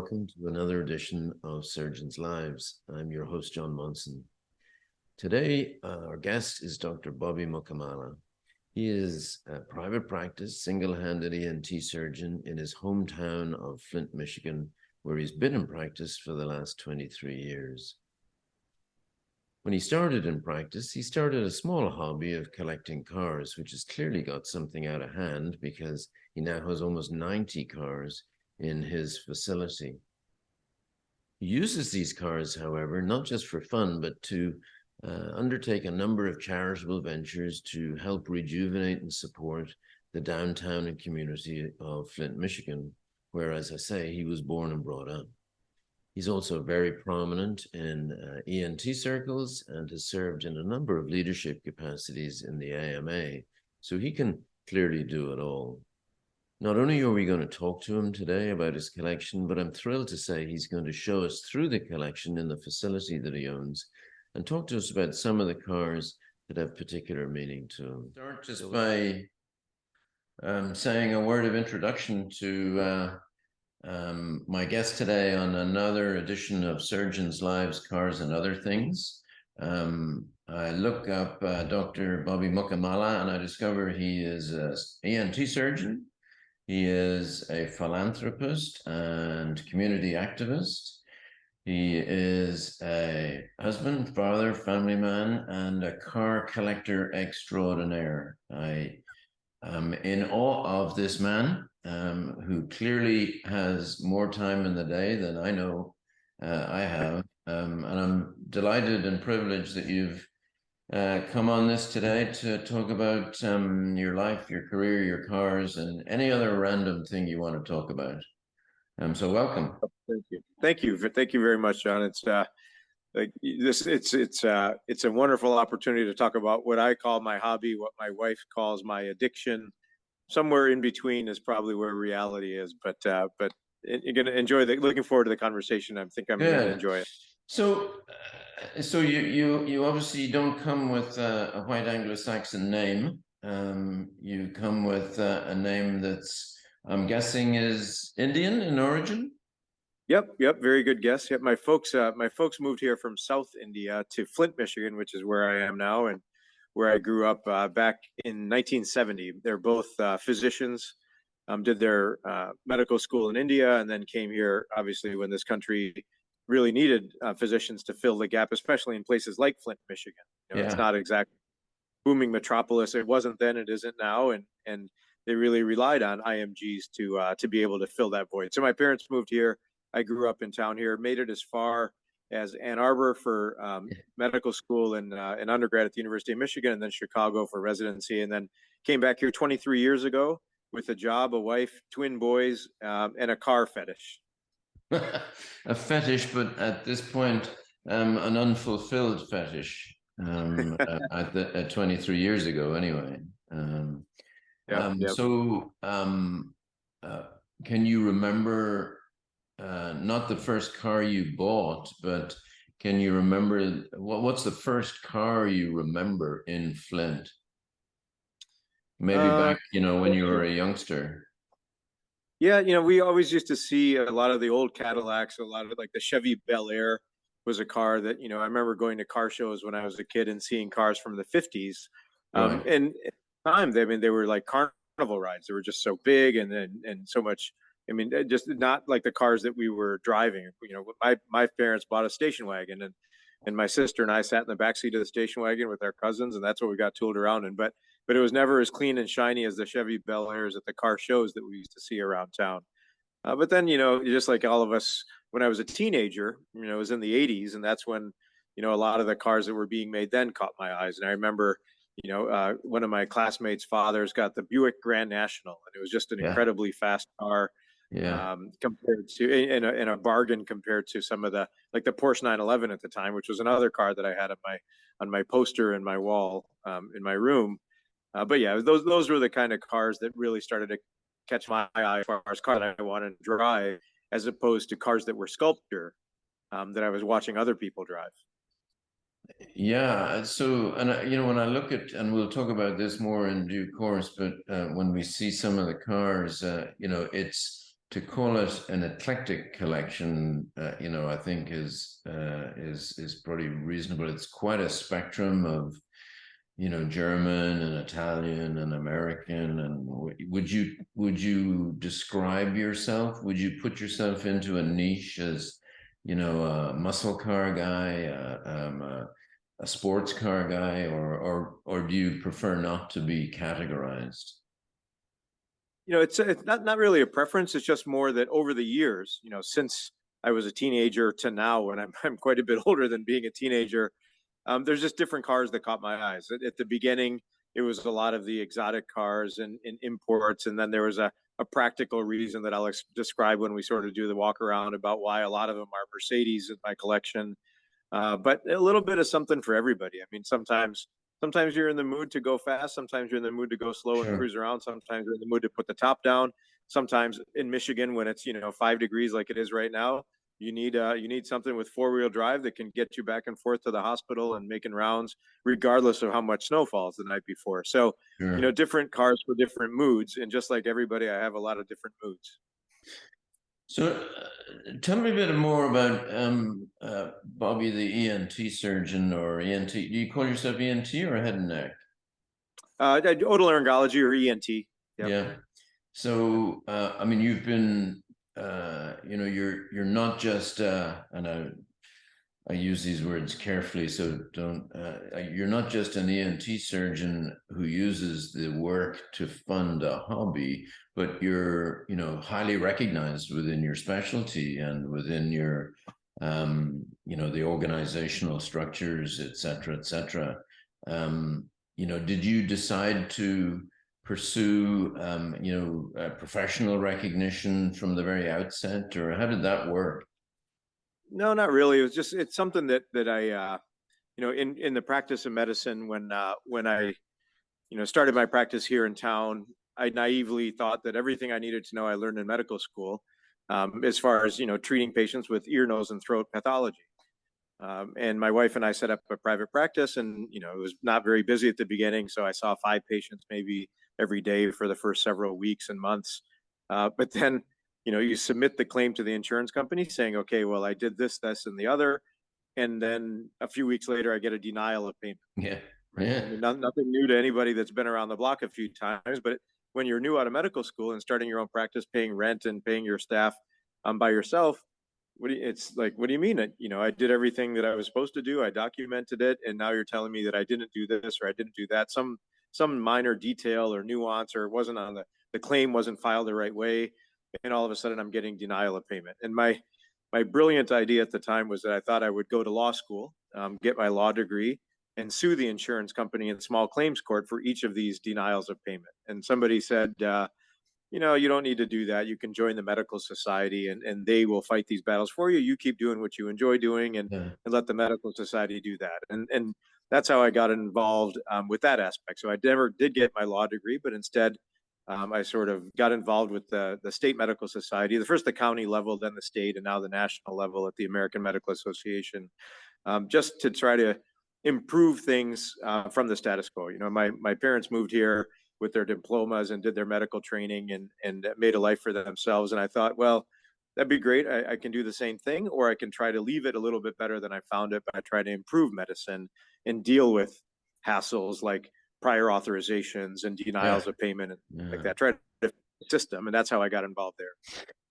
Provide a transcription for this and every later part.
welcome to another edition of Surgeons' Lives. I'm your host, John Monson. Today, our guest is Dr. Bobby Mukamala. He is a private practice, single-handed ENT surgeon in his hometown of Flint, Michigan, where he's been in practice for the last 23 years. When he started in practice, he started a small hobby of collecting cars, which has clearly got something out of hand because he now has almost 90 cars in his facility. He uses these cars, however, not just for fun, but to undertake a number of charitable ventures to help rejuvenate and support the downtown and community of Flint, Michigan, where, as I say, he was born and brought up. He's also very prominent in ENT circles and has served in a number of leadership capacities in the AMA, so he can clearly do it all. Not only are we going to talk to him today about his collection, but I'm thrilled to say he's going to show us through the collection in the facility that he owns and talk to us about some of the cars that have particular meaning to him. Start just by saying a word of introduction to my guest today on another edition of Surgeons' Lives, Cars and Other Things. I look up Dr. Bobby Mukamala and I discover he is an ENT surgeon. He is a philanthropist and community activist. He is a husband, father, family man, and a car collector extraordinaire. I am in awe of this man who clearly has more time in the day than I know I have. And I'm delighted and privileged that you've come on this today to talk about your life, your career, your cars, and any other random thing you want to talk about. So welcome. Thank you. Thank you very much, John. It's like this. It's a wonderful opportunity to talk about what I call my hobby, what my wife calls my addiction. Somewhere in between is probably where reality is. But you're going to enjoy looking forward to the conversation. I think I'm going to enjoy it. So you obviously don't come with a white Anglo-Saxon name. You come with a name that's, I'm guessing, is Indian in origin. Yep. Very good guess. Yep. My folks moved here from South India to Flint, Michigan, which is where I am now and where I grew up back in 1970. They're both physicians. Did their medical school in India and then came here, obviously, when this country really needed physicians to fill the gap, especially in places like Flint, Michigan. It's not exactly booming metropolis. It wasn't then, it isn't now, and they really relied on IMGs to be able to fill that void. So my parents moved here. I grew up in town here, made it as far as Ann Arbor for medical school and undergrad at the University of Michigan, and then Chicago for residency, and then came back here 23 years ago with a job, a wife, twin boys, and a car fetish. A fetish, but at this point, an unfulfilled fetish at 23 years ago, anyway. So can you remember, not the first car you bought, but can you remember, what's the first car you remember in Flint? Maybe back, when you were a youngster. Yeah, we always used to see a lot of the old Cadillacs, a lot of like the Chevy Bel Air was a car that, I remember going to car shows when I was a kid and seeing cars from the 50s. Right. And at the time, they were like carnival rides. They were just so big and so much. Just not like the cars that we were driving. My parents bought a station wagon and my sister and I sat in the backseat of the station wagon with our cousins, and that's what we got tooled around in. But it was never as clean and shiny as the Chevy Bel Airs at the car shows that we used to see around town. But then, just like all of us, when I was a teenager, it was in the 80s, and that's when, a lot of the cars that were being made then caught my eyes. And I remember, one of my classmates' fathers got the Buick Grand National, and it was just an incredibly fast car. Compared to in a bargain compared to some of the like the Porsche 911 at the time, which was another car that I had on my poster in my wall in my room. But yeah, those were the kind of cars that really started to catch my eye as far as cars that I wanted to drive, as opposed to cars that were sculpture that I was watching other people drive. Yeah. So, and when I look at, and we'll talk about this more in due course, but when we see some of the cars, it's to call it an eclectic collection, I think is pretty reasonable. It's quite a spectrum of, German and Italian and American. And would you describe yourself? Would you put yourself into a niche as, a muscle car guy, a sports car guy, or do you prefer not to be categorized? It's not really a preference. It's just more that over the years, since I was a teenager to now, when I'm quite a bit older than being a teenager, there's just different cars that caught my eyes. At the beginning, it was a lot of the exotic cars and imports, and then there was a practical reason that I'll describe when we sort of do the walk around about why a lot of them are Mercedes in my collection. But a little bit of something for everybody. I mean, sometimes you're in the mood to go fast. Sometimes you're in the mood to go slow and Sure. cruise around. Sometimes you're in the mood to put the top down. Sometimes in Michigan, when it's 5 degrees like it is right now, you need something with four-wheel drive that can get you back and forth to the hospital and making rounds, regardless of how much snow falls the night before. So, Sure. different cars for different moods, and just like everybody, I have a lot of different moods. So, tell me a bit more about Bobby, the ENT surgeon or ENT. Do you call yourself ENT or head and neck? Otolaryngology or ENT. Yep. Yeah. So, I mean, you've been, you're not just, and I use these words carefully, so don't. You're not just an ENT surgeon who uses the work to fund a hobby, but you're, highly recognized within your specialty and within your, the organizational structures, et cetera, et cetera. Did you decide to pursue, professional recognition from the very outset, or how did that work? No, not really. It's something that I in the practice of medicine when I started my practice here in town, I naively thought that everything I needed to know I learned in medical school, as far as treating patients with ear, nose, and throat pathology. And my wife and I set up a private practice, and it was not very busy at the beginning, so I saw five patients maybe every day for the first several weeks and months. But then, you submit the claim to the insurance company saying, okay, well, I did this, this, and the other, and then a few weeks later, I get a denial of payment. Yeah. Right? I Yeah. mean, nothing new to anybody that's been around the block a few times, but when you're new out of medical school and starting your own practice, paying rent and paying your staff by yourself, it's like, what do you mean? I did everything that I was supposed to do. I documented it, and now you're telling me that I didn't do this or I didn't do that. Some minor detail or nuance, or it wasn't on the claim wasn't filed the right way, and all of a sudden I'm getting denial of payment. And my brilliant idea at the time was that I thought I would go to law school, get my law degree, and sue the insurance company in small claims court for each of these denials of payment. And somebody said, you don't need to do that. You can join the medical society, and they will fight these battles for you. You keep doing what you enjoy doing, Yeah. and let the medical society do that. And that's how I got involved with that aspect. So I never did get my law degree, but instead, I sort of got involved with the state medical society, the first the county level, then the state, and now the national level at the American Medical Association, just to try to improve things from the status quo. My parents moved here with their diplomas and did their medical training and made a life for themselves. And I thought, well, that'd be great. I can do the same thing, or I can try to leave it a little bit better than I found it, but I try to improve medicine and deal with hassles like prior authorizations and Yeah. denials of payment and like Yeah. that. Try to system, and that's how I got involved there.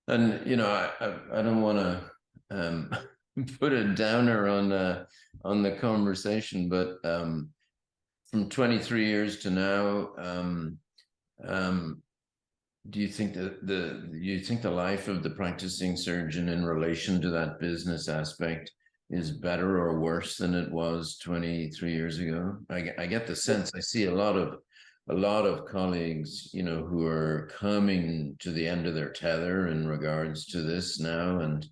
And I don't want to put a downer on the conversation, but from 23 years to now, um, do you think that the life of the practicing surgeon in relation to that business aspect is better or worse than it was 23 years ago? I get the sense I see a lot of colleagues, who are coming to the end of their tether in regards to this now, and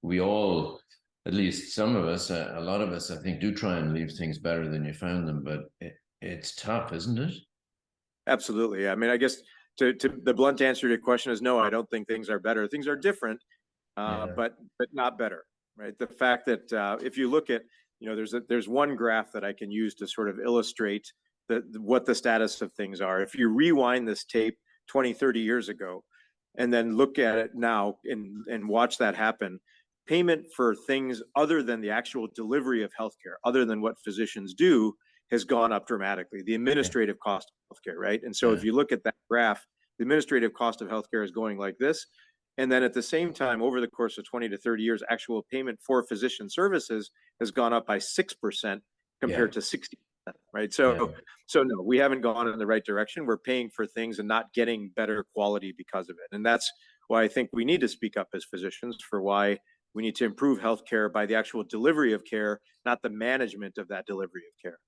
we all, at least some of us, a lot of us, I think, do try and leave things better than you found them, but it's tough, isn't it? Absolutely. I mean, I guess to the blunt answer to your question is no. I don't think things are better. Things are different, Yeah. but not better, right? The fact that if you look at, there's one graph that I can use to sort of illustrate what the status of things are. If you rewind this tape 20, 30 years ago, and then look at it now and watch that happen, payment for things other than the actual delivery of healthcare, other than what physicians do, has gone up dramatically. The Yeah. administrative cost of healthcare, right? And so Yeah. if you look at that graph, the administrative cost of healthcare is going like this. And then at the same time, over the course of 20 to 30 years, actual payment for physician services has gone up by 6% Yeah. compared to 60%, right? Yeah. So no, we haven't gone in the right direction. We're paying for things and not getting better quality because of it. And that's why I think we need to speak up as physicians for why we need to improve healthcare by the actual delivery of care, not the management of that delivery of care.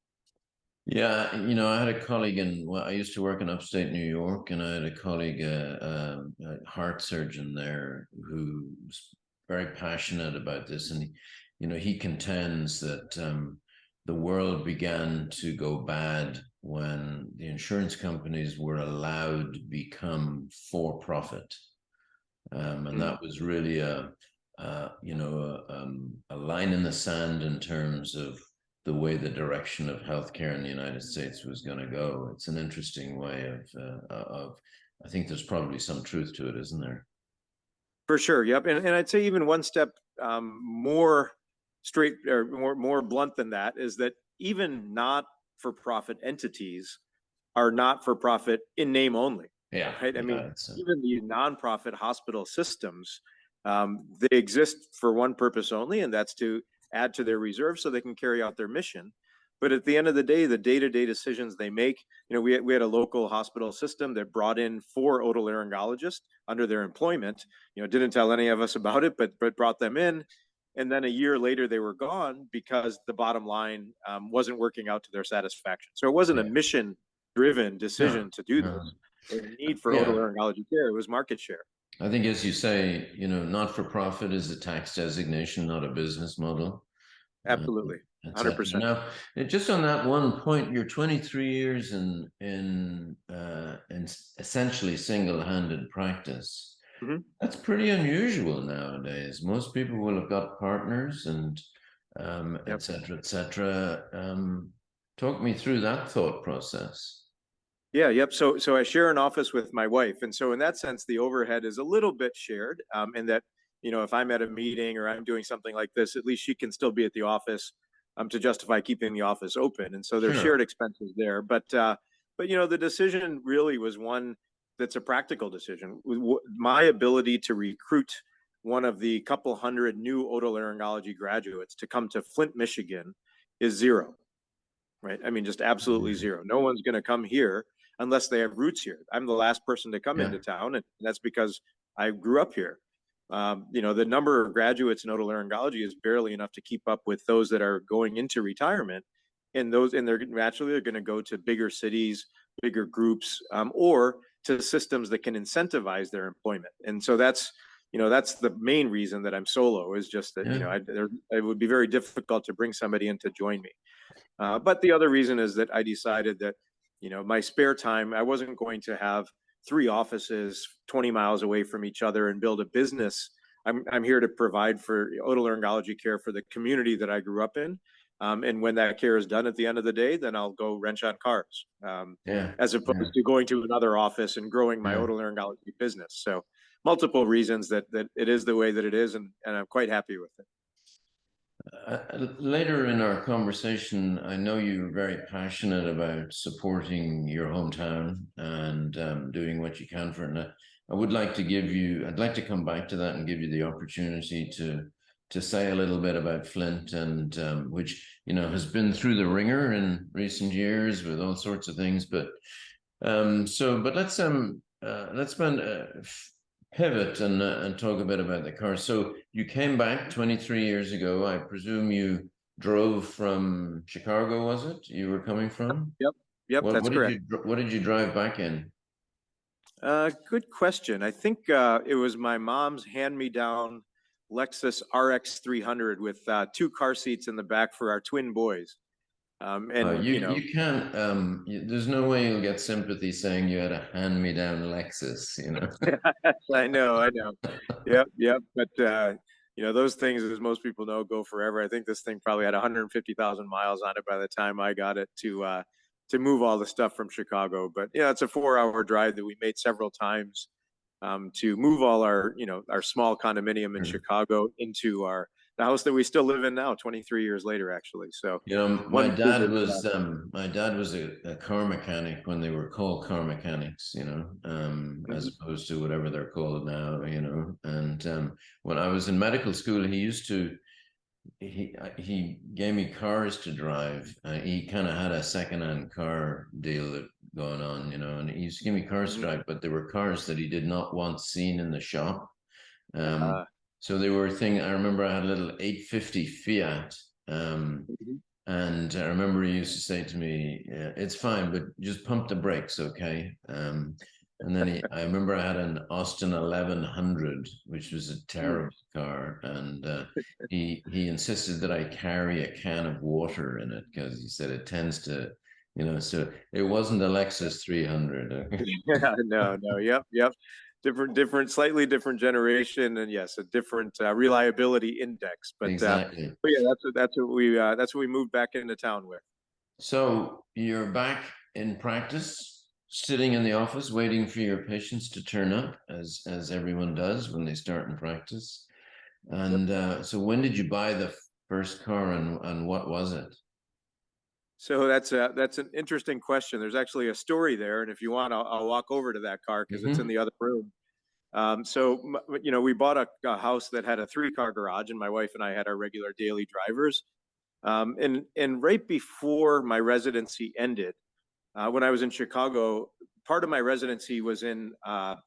Yeah, I had a colleague I used to work in upstate New York, and I had a colleague, a heart surgeon there, who was very passionate about this. And, he contends that the world began to go bad when the insurance companies were allowed to become for profit. And that was really a line in the sand in terms of the way the direction of healthcare in the United States was going to go. It's an interesting way of. I think there's probably some truth to it, isn't there? For sure. Yep. And I'd say even one step more straight or more blunt than that is that even not for profit entities are not for profit in name only. Yeah. Right. I Yeah, mean, even the nonprofit hospital systems, they exist for one purpose only, and that's to add to their reserves so they can carry out their mission. But at the end of the day-to-day decisions they make, we had a local hospital system that brought in 4 otolaryngologists under their employment, didn't tell any of us about it, but brought them in. And then a year later, they were gone because the bottom line wasn't working out to their satisfaction. So it wasn't a yeah. mission driven No, decision to do no. this, or the need for Yeah. otolaryngology care. It was market share. I think, as you say, not for profit is a tax designation, not a business model. Absolutely. Etc. 100%. Now, just on that one point, you're 23 years in essentially single-handed practice. Mm-hmm. That's pretty unusual nowadays. Most people will have got partners and Yep. etc. etc. Talk me through that thought process. Yeah, yep. So I share an office with my wife, and so in that sense, the overhead is a little bit shared. In that, if I'm at a meeting or I'm doing something like this, at least she can still be at the office, to justify keeping the office open. And so there's Sure. shared expenses there. But the decision really was one that's a practical decision. My ability to recruit one of the couple hundred new otolaryngology graduates to come to Flint, Michigan, is zero. Right? I mean, just absolutely zero. No one's going to come here unless they have roots here. I'm the last person to come Yeah. into town, and that's because I grew up here. The number of graduates in otolaryngology is barely enough to keep up with those that are going into retirement, and they're naturally going to go to bigger cities, bigger groups, or to systems that can incentivize their employment. And so that's the main reason that I'm solo, is just that Yeah. it would be very difficult to bring somebody in to join me. But the other reason is that I decided that, my spare time, I wasn't going to have 3 offices 20 miles away from each other and build a business. I'm here to provide for otolaryngology care for the community that I grew up in. And when that care is done at the end of the day, then I'll go wrench on cars, Yeah. as opposed to going to another office and growing my Yeah. otolaryngology business. So multiple reasons that it is the way that it is, and I'm quite happy with it. Later in our conversation, I know you're very passionate about supporting your hometown and doing what you can for it. I would like to I'd like to come back to that and give you the opportunity to say a little bit about Flint, and which has been through the ringer in recent years with all sorts of things. But let's spend pivot and talk a bit about the car. So you came back 23 years ago. I presume you drove from Chicago, was it? You were coming from? Yep, that's correct. What did you drive back in? Good question. I think it was my mom's hand-me-down Lexus RX 300 with 2 car seats in the back for our twin boys. You can't. There's no way you'll get sympathy saying you had a hand-me-down Lexus. I know. Yep. But those things, as most people know, go forever. I think this thing probably had 150,000 miles on it by the time I got it to move all the stuff from Chicago. But yeah, it's a 4-hour drive that we made several times. to move all our, our small condominium in Sure. Chicago into the house that we still live in now, 23 years later, actually. So You know, one big my dad was a car mechanic when they were called car mechanics, as Mhm. opposed to whatever they're called now, And when I was in medical school, he gave me cars to drive. He kind of had a secondhand car deal going on, and he used to give me cars to Mhm. drive, but they were cars that he did not want seen in the shop. Um, Uh, so they were a thing. I remember I had a little 850 Fiat. mhm. And I remember he used to say to me, yeah, "It's fine, but just pump the brakes, okay?" And then I remember I had an Austin 1100, which was a Mm. terrible car, and he insisted that I carry a can of water in it because he said it tends to, So it wasn't a Lexus 300. Yeah, no, yep, yep. Slightly different generation, and yes, a different reliability index. Exactly. But yeah, that's what we moved back into town with. So you're back in practice, sitting in the office, waiting for your patients to turn up, as everyone does when they start in practice. Yep. And so, when did you buy the first car, and what was it? So that's an interesting question. There's actually a story there, and if you want, I'll walk over to that car because it's in Hmm. the other room. We bought a house that had a three-car garage, and my wife and I had our regular daily drivers. And right before my residency ended, when I was in Chicago, part of my residency was in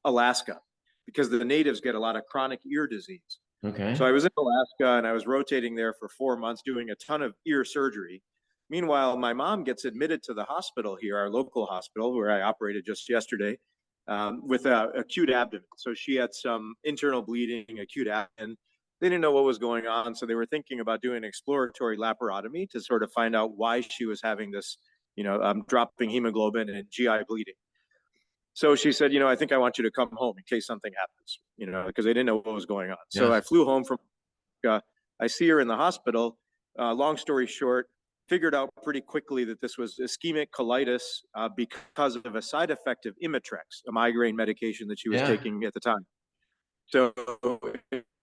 Alaska because the natives get a lot of chronic ear disease. So I Okay. was in Alaska and I was rotating there for 4 months doing a ton of ear surgery. Meanwhile, my mom gets admitted to the hospital here, our local hospital where I operated just yesterday, with acute abdomen. So she had some internal bleeding, acute abdomen. They didn't know what was going on, so they were thinking about doing an exploratory laparotomy to sort of find out why she was having this, dropping hemoglobin and GI bleeding. So she said, I think I want you to come home in case something happens, because they didn't know what was going on. So I Yes. flew home from, I see her in the hospital. Long story short, figured out pretty quickly that this was ischemic colitis because of a side effect of Imitrex, a migraine medication that she was Yeah. taking at the time. So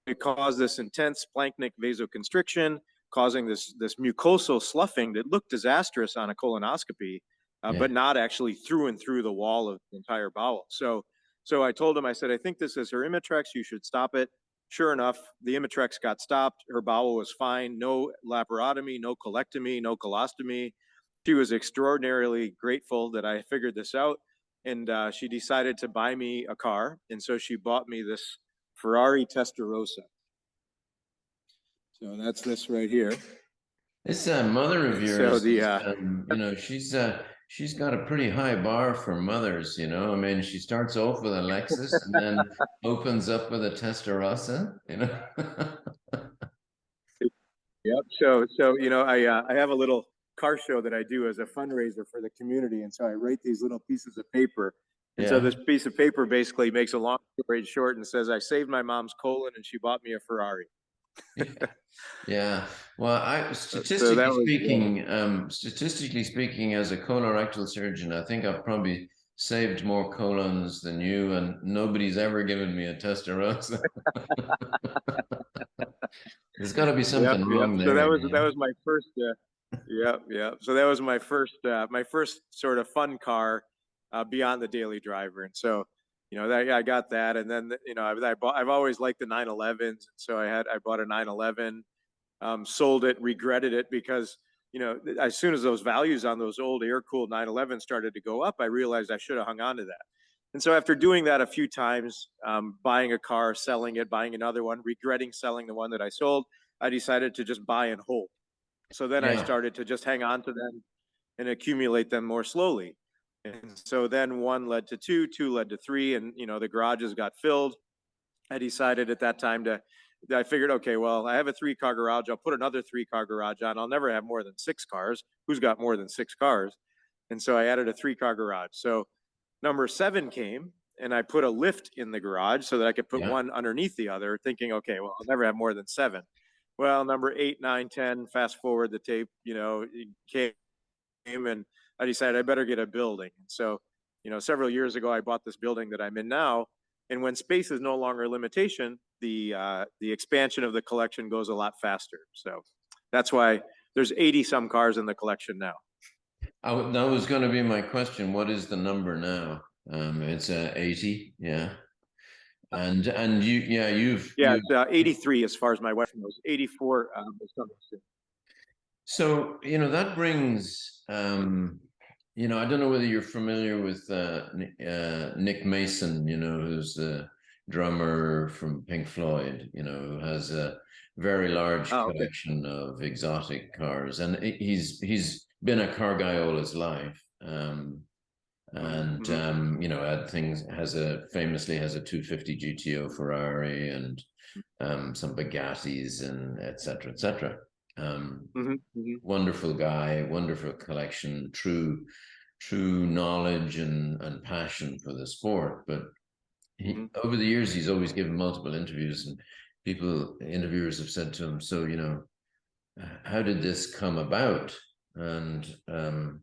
it caused this intense splanchnic vasoconstriction, causing this mucosal sloughing that looked disastrous on a colonoscopy, Yeah. but not actually through and through the wall of the entire bowel. So I told him, I said, I think this is her Imitrex. You should stop it. Sure enough, the Imitrex got stopped. Her bowel was fine. No laparotomy, no colectomy, no colostomy. She was extraordinarily grateful that I figured this out. And she decided to buy me a car. And so she bought me this Ferrari Testarossa. So that's this right here. This mother of And so yours the is, she's got a pretty high bar for mothers. I mean, she starts off with a Lexus and then opens up with a Testarossa. Yep. So I have a little car show that I do as a fundraiser for the community, and so I write these little pieces of paper. And so this Yeah. piece of paper basically makes a long story short and says, I saved my mom's colon and she bought me a Ferrari. Yeah. Yeah. Well, So that was, yeah. statistically speaking, as a colorectal surgeon, I think I've probably saved more colons than you, and nobody's ever given me a Testarossa. There's got to be Yep, something yep. wrong So there. that was my first. Yep, yep. So that was my first sort of fun car beyond the daily driver. And so, I got that, and then I've always liked the 911s. So I bought a 911, sold it, regretted it because as soon as those values on those old air cooled 911 started to go up, I realized I should have hung on to that. And so after doing that a few times, buying a car, selling it, buying another one, regretting selling the one that I sold, I decided to just buy and hold. So then I Yeah. started to just hang on to them and accumulate them more slowly. And so then one led to two, two led to three, and the garages got filled. I decided at that time I figured, okay, well, I have a three-car garage. I'll put another three-car garage on. I'll never have more than six cars. Who's got more than six cars? And so I added a three-car garage. So number seven came, and I put a lift in the garage so that I could put Yeah. one underneath the other, thinking, okay, well, I'll never have more than seven. Well, number eight, nine, 10, fast forward the tape, it came, and I decided I better get a building. And so, several years ago, I bought this building that I'm in now. And when space is no longer a limitation, the expansion of the collection goes a lot faster. So that's why there's 80 some cars in the collection now. That was going to be my question. What is the number now? It's 80, yeah. And Yeah, you've it's 83 as far as my wife knows. 84 is coming soon. So, that brings, I don't know whether you're familiar with Nick Mason, who's the drummer from Pink Floyd, who has a very large Oh, okay. collection of exotic cars. And he's been a car guy all his life. And, famously has a 250 GTO Ferrari and some Bugattis and et cetera, et cetera. Wonderful guy, wonderful collection, true knowledge and passion for the sport. But over the years, he's always given multiple interviews, and interviewers have said to him, so, how did this come about? And, and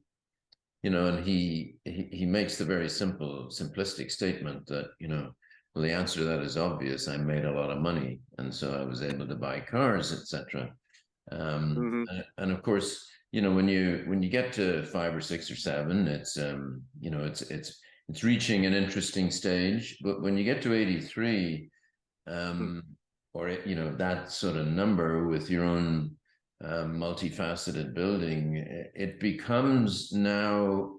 he makes the very simplistic statement that, well, the answer to that is obvious. I made a lot of money, and so I was able to buy cars, etc. And of course, when you get to 5 or 6 or 7, it's it's reaching an interesting stage. But when you get to 83, or that sort of number with your own multifaceted building, it becomes now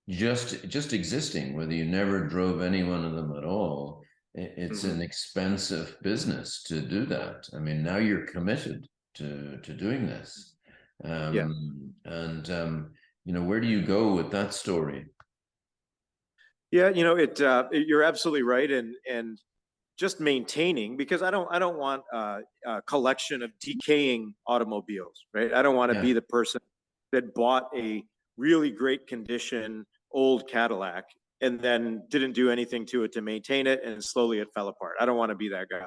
just existing. Whether you never drove any one of them at all, it's an expensive business to do that. I mean, now you're committed to doing this. Where do you go with that story? Yeah, you're absolutely right, and just maintaining, because I don't want a collection of decaying automobiles, right? I don't want to be the person that bought a really great condition old Cadillac and then didn't do anything to it to maintain it, and slowly it fell apart. I don't want to be that guy.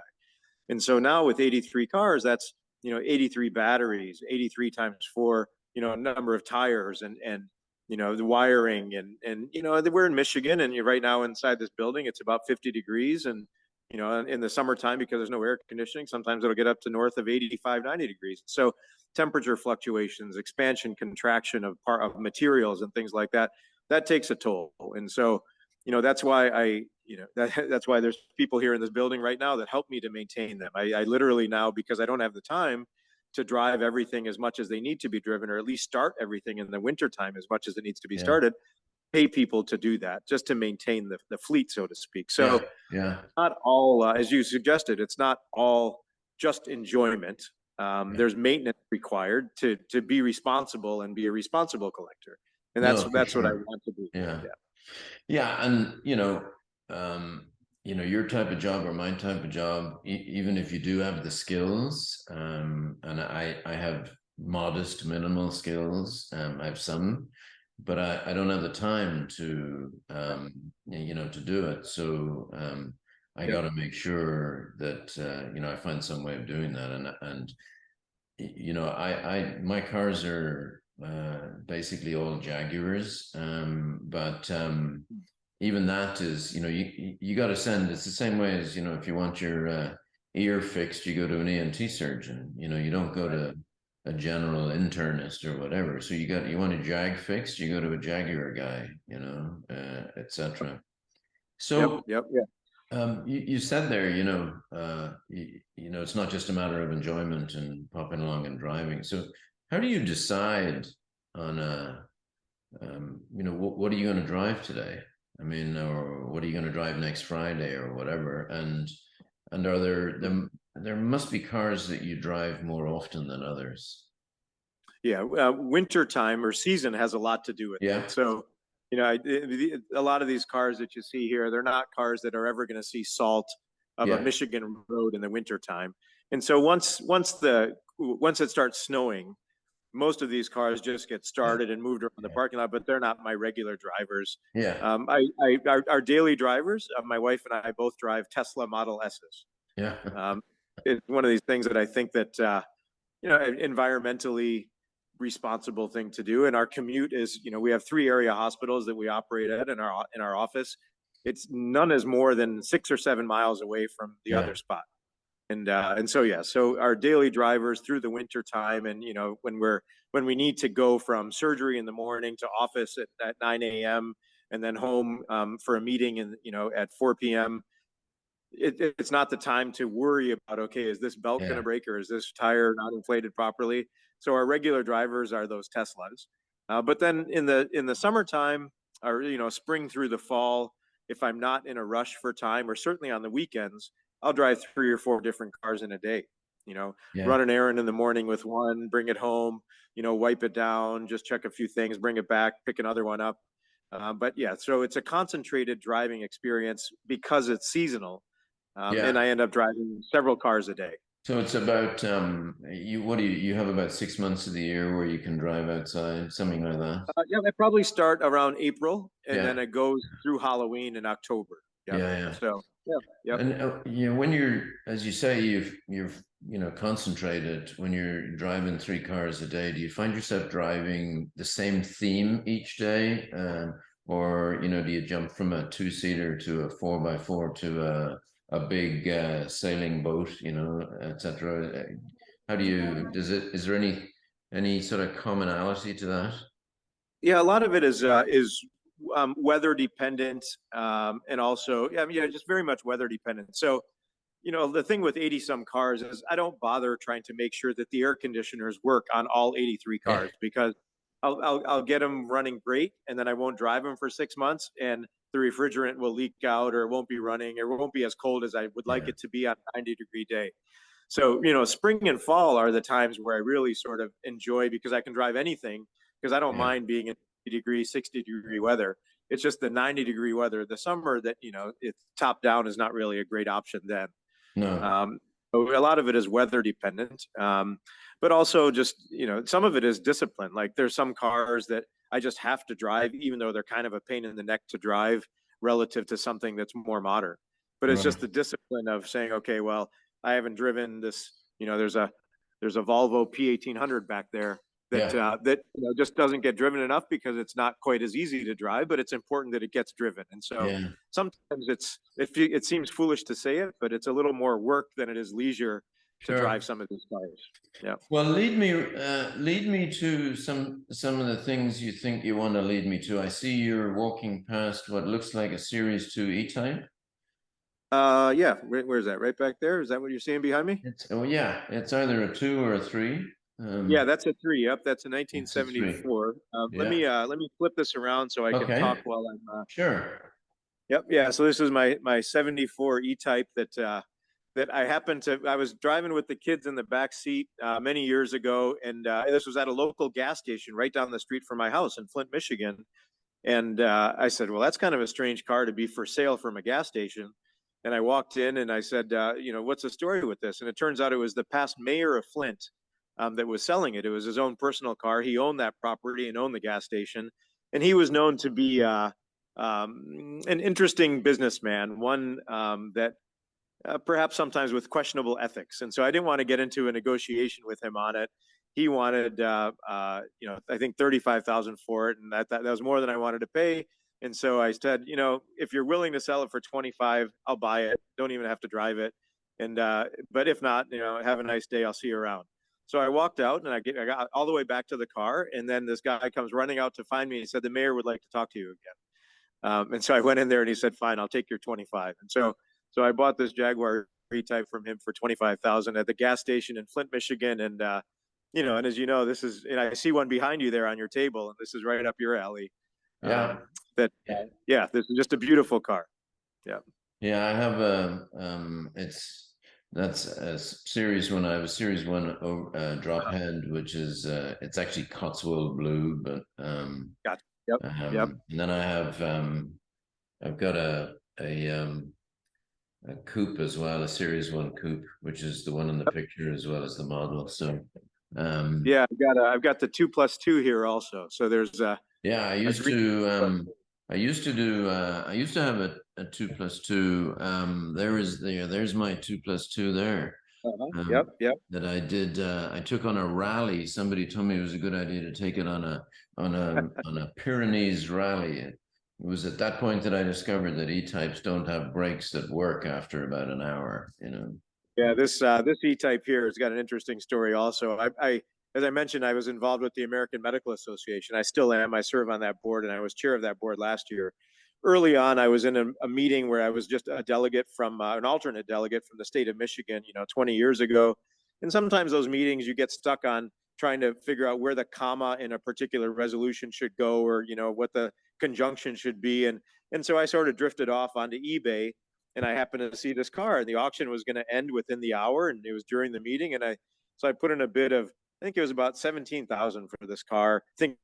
And so now with 83 cars, that's 83 batteries, 83 times 4, number of tires, and the wiring, and we're in Michigan, and right now inside this building it's about 50 degrees, and in the summertime, because there's no air conditioning, sometimes it'll get up to north of 85, 90 degrees. So temperature fluctuations, expansion, contraction of materials and things like that, that takes a toll. And so, that's why that's why there's people here in this building right now that help me to maintain them. I literally now, because I don't have the time to drive everything as much as they need to be driven, or at least start everything in the wintertime as much as it needs to be started, pay people to do that just to maintain the fleet, so to speak. So not all, as you suggested, it's not all just enjoyment. There's maintenance required to be responsible and be a responsible collector. And that's what I want to be. And your type of job or my type of job, even if you do have the skills, and I have modest, minimal skills, I have some, but I don't have the time to to do it. So I got to make sure that I find some way of doing that. And my cars are basically all Jaguars, but even that is, you got to send. It's the same way as, if you want your ear fixed, you go to an ENT surgeon. You don't go to a general internist or whatever. So you want a Jag fixed, you go to a Jaguar guy, etc. So you said there, it's not just a matter of enjoyment and popping along and driving. So how do you decide on what are you going to drive today? I mean, or what are you going to drive next Friday or whatever? And are there must be cars that you drive more often than others. Yeah, winter time or season has a lot to do with it. So, a lot of these cars that you see here, they're not cars that are ever going to see salt of a Michigan road in the winter time. And so once it starts snowing, most of these cars just get started and moved around the parking lot, but they're not my regular drivers. Our daily drivers, my wife and I both drive Tesla Model S's. It's one of these things that I think that environmentally responsible thing to do. And our commute is, we have 3 area hospitals that we operate at in our office. it's none is more than 6 or 7 miles away from the Yeah. other spot. And so yeah, so our daily drivers through the winter time, and when we need to go from surgery in the morning to office at 9 a.m. and then home for a meeting and at 4 p.m. It's not the time to worry about, okay, is this belt going to Yeah. break, or is this tire not inflated properly? So our regular drivers are those Teslas. But then in the summertime, or spring through the fall, if I'm not in a rush for time, or certainly on the weekends, I'll drive 3 or 4 different cars in a day. Yeah. Run an errand in the morning with one, bring it home, wipe it down, just check a few things, bring it back, pick another one up. But yeah, so it's a concentrated driving experience because it's seasonal, and Yeah. I end up driving several cars a day. So it's about you have about 6 months of the year where you can drive outside, something like that. Yeah, I probably start around April, and Yeah. then it goes through Halloween in October. Yep. Yeah. Yeah. So yeah, yep. And when you're, as you say, you've concentrated when you're driving 3 cars a day. Do you find yourself driving the same theme each day, or do you jump from a two-seater to a 4x4 to a big sailing boat, etc. How do you? Is there any sort of commonality to that? Yeah, a lot of it is weather dependent, and also, yeah, I mean, yeah, just very much weather dependent. So the thing with 80 some cars is I don't bother trying to make sure that the air conditioners work on all 83 Yeah. cars, because I'll get them running great, and then I won't drive them for 6 months, and the refrigerant will leak out, or it won't be running, or it won't be as cold as I would like Yeah. it to be on a 90-degree day. So spring and fall are the times where I really sort of enjoy, because I can drive anything, because I don't Yeah. mind being in 50-degree, 60-degree weather. It's just the 90-degree weather, the summer, that it's top down is not really a great option then. No. Um, so a lot of it is weather dependent, but also just some of it is discipline. Like there's some cars that I just have to drive, even though they're kind of a pain in the neck to drive relative to something that's more modern. But it's Right. just the discipline of saying, okay, well, I haven't driven this. There's a Volvo P1800 back there that Yeah. just doesn't get driven enough because it's not quite as easy to drive, but it's important that it gets driven. And so Yeah. sometimes it seems foolish to say it, but it's a little more work than it is leisure to drive Sure. some of these cars. Yeah. Well, lead me to some of the things you think you want to lead me to. I see you're walking past what looks like a Series 2 E-Type. Yeah. Where's that? Right back there. Is that what you're seeing behind me? Yeah, it's either a 2 or a 3. Yeah, that's a three. Yep, that's a It's a 3. 1974. Let Yeah. me flip this around so I can talk Okay. while I'm. Sure. Yep. Yeah. So this is my 74 E-Type that I happened to. I was driving with the kids in the back seat many years ago, and this was at a local gas station right down the street from my house in Flint, Michigan. And I said, well, that's kind of a strange car to be for sale from a gas station. And I walked in and I said, what's the story with this? And it turns out it was the past mayor of Flint that was selling it. It was his own personal car. He owned that property and owned the gas station. And he was known to be an interesting businessman, one that perhaps sometimes with questionable ethics. And so I didn't want to get into a negotiation with him on it. He wanted, I think 35,000 for it, and that was more than I wanted to pay. And so I said, if you're willing to sell it for 25, I'll buy it. Don't even have to drive it. And but if not, have a nice day. I'll see you around. So I walked out, and I got all the way back to the car, and then this guy comes running out to find me. He said the mayor would like to talk to you again. And so I went in there, and he said, "Fine, I'll take your 25." And so I bought this Jaguar E-Type from him for 25,000 at the gas station in Flint, Michigan, and and as you know, this is, and I see one behind you there on your table, and this is right up your alley. Yeah. That Yeah, this is just a beautiful car. Yeah. Yeah, I have that's a series one. I have a series one drop head, which is it's actually Cotswold blue, but Gotcha. Yep. Yep. and then I've got a coupe as well, a series one coupe, which is the one in the picture as well as the model. So Yeah, I've got the 2+2 here also. So there's yeah, a dream. I used to have a 2+2. There's my 2+2 there. Yep. Yep. That I did. I took on a rally. Somebody told me it was a good idea to take it on a Pyrenees rally. was at that point that I discovered that E-types don't have brakes that work after about an hour, you know. Yeah, this E-type here has got an interesting story also. As I mentioned, I was involved with the American Medical Association. I still am. I serve on that board, and I was chair of that board last year. Early on, I was in a meeting where I was just a delegate from an alternate delegate from the state of Michigan, 20 years ago. And sometimes those meetings you get stuck on trying to figure out where the comma in a particular resolution should go, or what the conjunction should be. And so I sort of drifted off onto eBay, and I happened to see this car, and the auction was going to end within the hour, and it was during the meeting, and I put in a bid of, I think it was about 17,000 for this car, thinking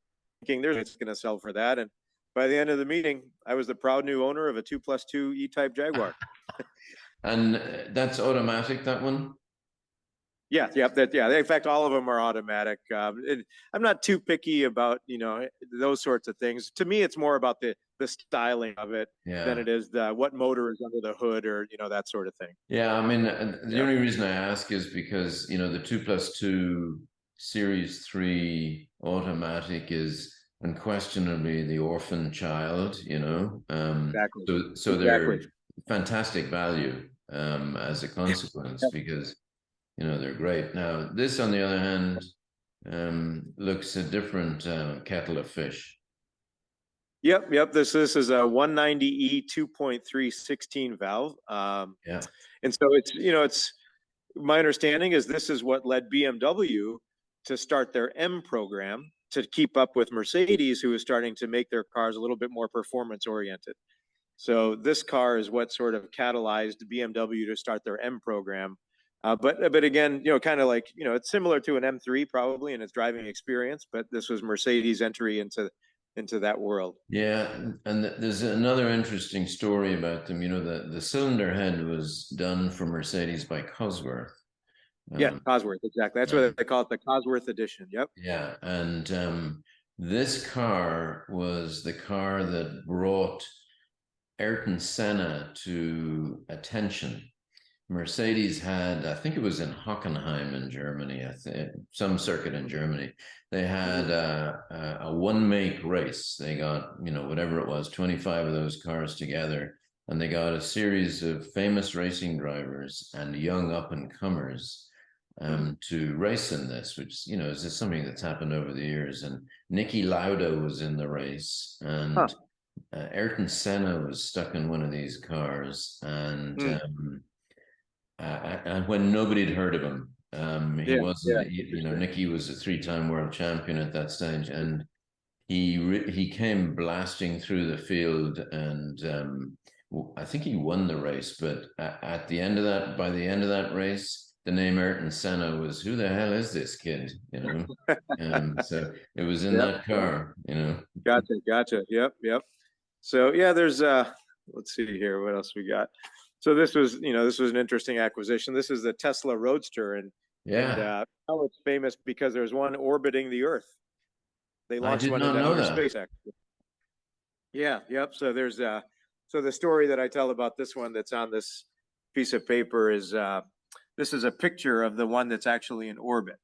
there's it's going to sell for that. And by the end of the meeting, I was the proud new owner of a 2+2 E-type Jaguar. And that's automatic, that one? Yeah, yeah. In fact, all of them are automatic. I'm not too picky about those sorts of things. To me, it's more about the styling of it than Yeah. it is what motor is under the hood, or that sort of thing. Yeah, I mean, the Yeah. only reason I ask is because, the 2+2 Series 3 automatic is unquestionably the orphan child, Exactly. So Exactly. they're fantastic value as a consequence, because they're great. Now, this, on the other hand, looks a different kettle of fish. Yep. This is a 190E 2.3 16 valve. Yeah. And so it's my understanding is this is what led BMW to start their M program to keep up with Mercedes, who is starting to make their cars a little bit more performance oriented. So this car is what sort of catalyzed BMW to start their M program. But again, kind of like it's similar to an M3 probably in its driving experience, but this was Mercedes' entry into that world. Yeah, and there's another interesting story about them. The cylinder head was done for Mercedes by Cosworth. Yeah, Um, Cosworth, exactly. That's what and they call it, the Cosworth edition. Yep. yeah, and this car was the car that brought Ayrton Senna to attention. Mercedes had, I think it was in Hockenheim in Germany, I think, some circuit in Germany. They had a one make race. They got, whatever it was, 25 of those cars together, and they got a series of famous racing drivers and young up and comers to race in this, which, is just something that's happened over the years. And Niki Lauda was in the race, Huh. and Ayrton Senna was stuck in one of these cars, Mm. and when nobody had heard of him, he Yeah, wasn't. yeah. Interesting. Nicky was a three-time world champion at that stage, and he came blasting through the field, and I think he won the race. But at the end of that, by the end of that race, the name Ayrton Senna was, who the hell is this kid? So it was in Yep. that Yep. car. Gotcha. Yep. So yeah, there's let's see here, what else we got. So this was an interesting acquisition. This is the Tesla Roadster, and Yeah, now it's famous because there's one orbiting the Earth. They I launched did one not into know outer that. space, actually. Yeah, yep. So the story that I tell about this one that's on this piece of paper is this is a picture of the one that's actually in orbit,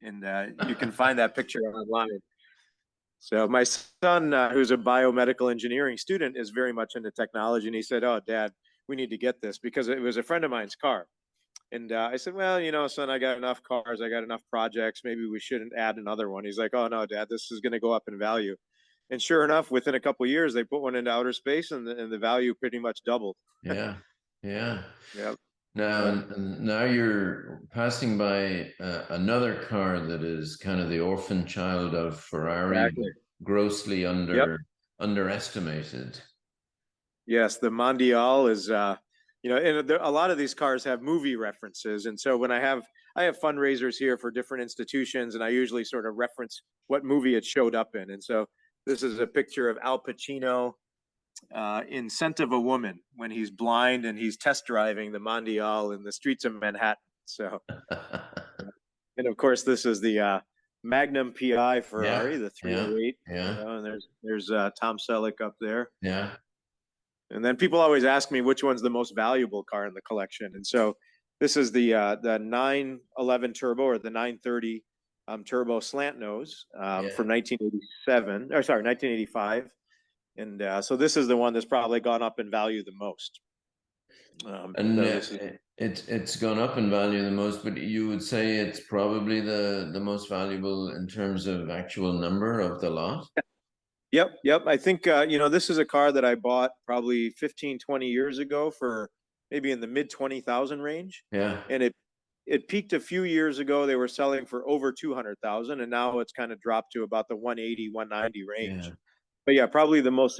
and you can find that picture online. So my son, who's a biomedical engineering student, is very much into technology, and he said, "Oh, Dad, we need to get this because it was a friend of mine's car." And I said, "Well, son, I got enough cars, I got enough projects. Maybe we shouldn't add another one." He's like, "Oh no, Dad, this is going to go up in value." And sure enough, within a couple of years, they put one into outer space, and the value pretty much doubled. Yeah, yeah. Yep. Now, Yep. and now you're passing by another car that is kind of the orphan child of Ferrari, Exactly. grossly Yep. underestimated. Yes, the Mondial is, and a lot of these cars have movie references, and so when I have fundraisers here for different institutions, and I usually sort of reference what movie it showed up in, and so this is a picture of Al Pacino in Scent of a Woman when he's blind and he's test driving the Mondial in the streets of Manhattan. So, and of course, this is the Magnum PI Yeah, Ferrari, the yeah, 308, yeah, and there's Tom Selleck up there. yeah. And then people always ask me which one's the most valuable car in the collection. And so this is the 911 turbo, or the 930 turbo slant nose Yeah. from 1987, or sorry, 1985. And so this is the one that's probably gone up in value the most. And So this is it's gone up in value the most, but you would say it's probably the most valuable in terms of actual number of the lot. Yep. I think this is a car that I bought probably 15, 20 years ago for maybe in the mid 20,000 range. Yeah, And it peaked a few years ago. They were selling for over 200,000, and now it's kind of dropped to about the 180, 190 yeah, range. But yeah, probably the most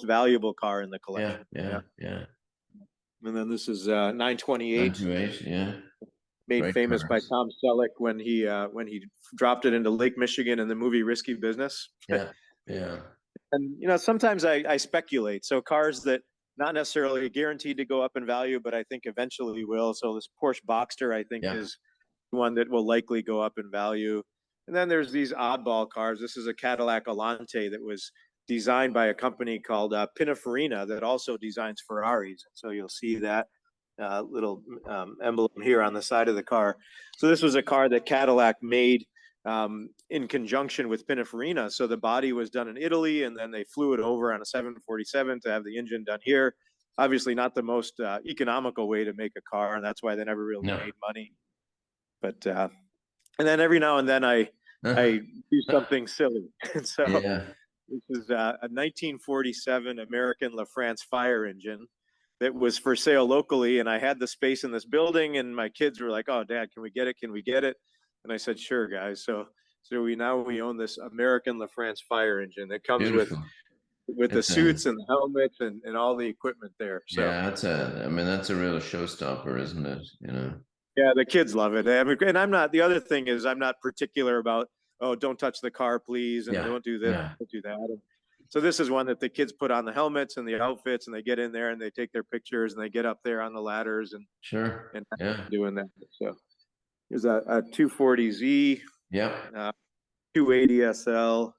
valuable car in the yeah, collection. yeah, Yeah. yeah. And then this is 928, 928, yeah. made Great famous by cars. Tom Selleck when he dropped it into Lake Michigan in the movie Risky Business. Yeah, yeah, And sometimes I speculate. So cars that not necessarily guaranteed to go up in value, but I think eventually will. So this Porsche Boxster, I think, yeah. is one that will likely go up in value. And then there's these oddball cars. This is a Cadillac Alante that was designed by a company called Pininfarina that also designs Ferraris. So you'll see that little emblem here on the side of the car. So this was a car that Cadillac made in conjunction with Pininfarina. So the body was done in Italy, and then they flew it over on a 747 to have the engine done here. Obviously, not the most economical way to make a car, and that's why they never really No. made money. But and then every now and then I do something silly, and so Yeah. this is a 1947 American LaFrance fire engine that was for sale locally, and I had the space in this building, and my kids were like, "Oh, Dad, can we get it? Can we get it?" And I said, "Sure, guys." So we own this American LaFrance fire engine that comes Beautiful. with the It's a suits and the helmets and all the equipment there. So yeah, I mean that's a real showstopper, isn't it? You know. yeah, the kids love it. I mean, and I'm not. The other thing is, I'm not particular about, oh, don't touch the car, please, and Yeah. don't do this, Yeah. don't do that. And so this is one that the kids put on the helmets and the outfits, and they get in there and they take their pictures and they get up there on the ladders Sure. and Yeah. doing that. So there's a 240Z, Yeah. 280 SL,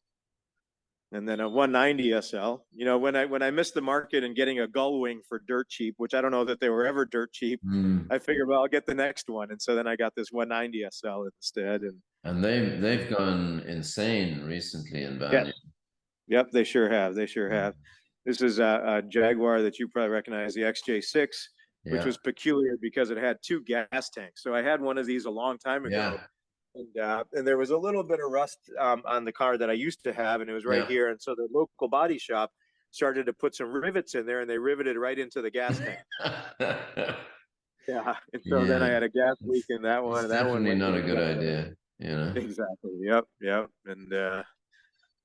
and then a 190 SL. When I missed the market and getting a gull wing for dirt cheap, which I don't know that they were ever dirt cheap, Mm. I figured, well, I'll get the next one, and so then I got this 190 SL instead. And And they've gone insane recently in yes, value. yep, they sure have. They sure Mm. have. This is a Jaguar that you probably recognize, the XJ6, which Yeah. was peculiar because it had two gas tanks. So I had one of these a long time ago, Yeah. and there was a little bit of rust on the car that I used to have, and it was right Yeah. here. And so the local body shop started to put some rivets in there, and they riveted right into the gas tank. Yeah, and so then I Yeah. had a gas leak It's, in that one, it's and that one definitely went not a good gangbusters. idea, you know. Exactly. Yep. And yeah,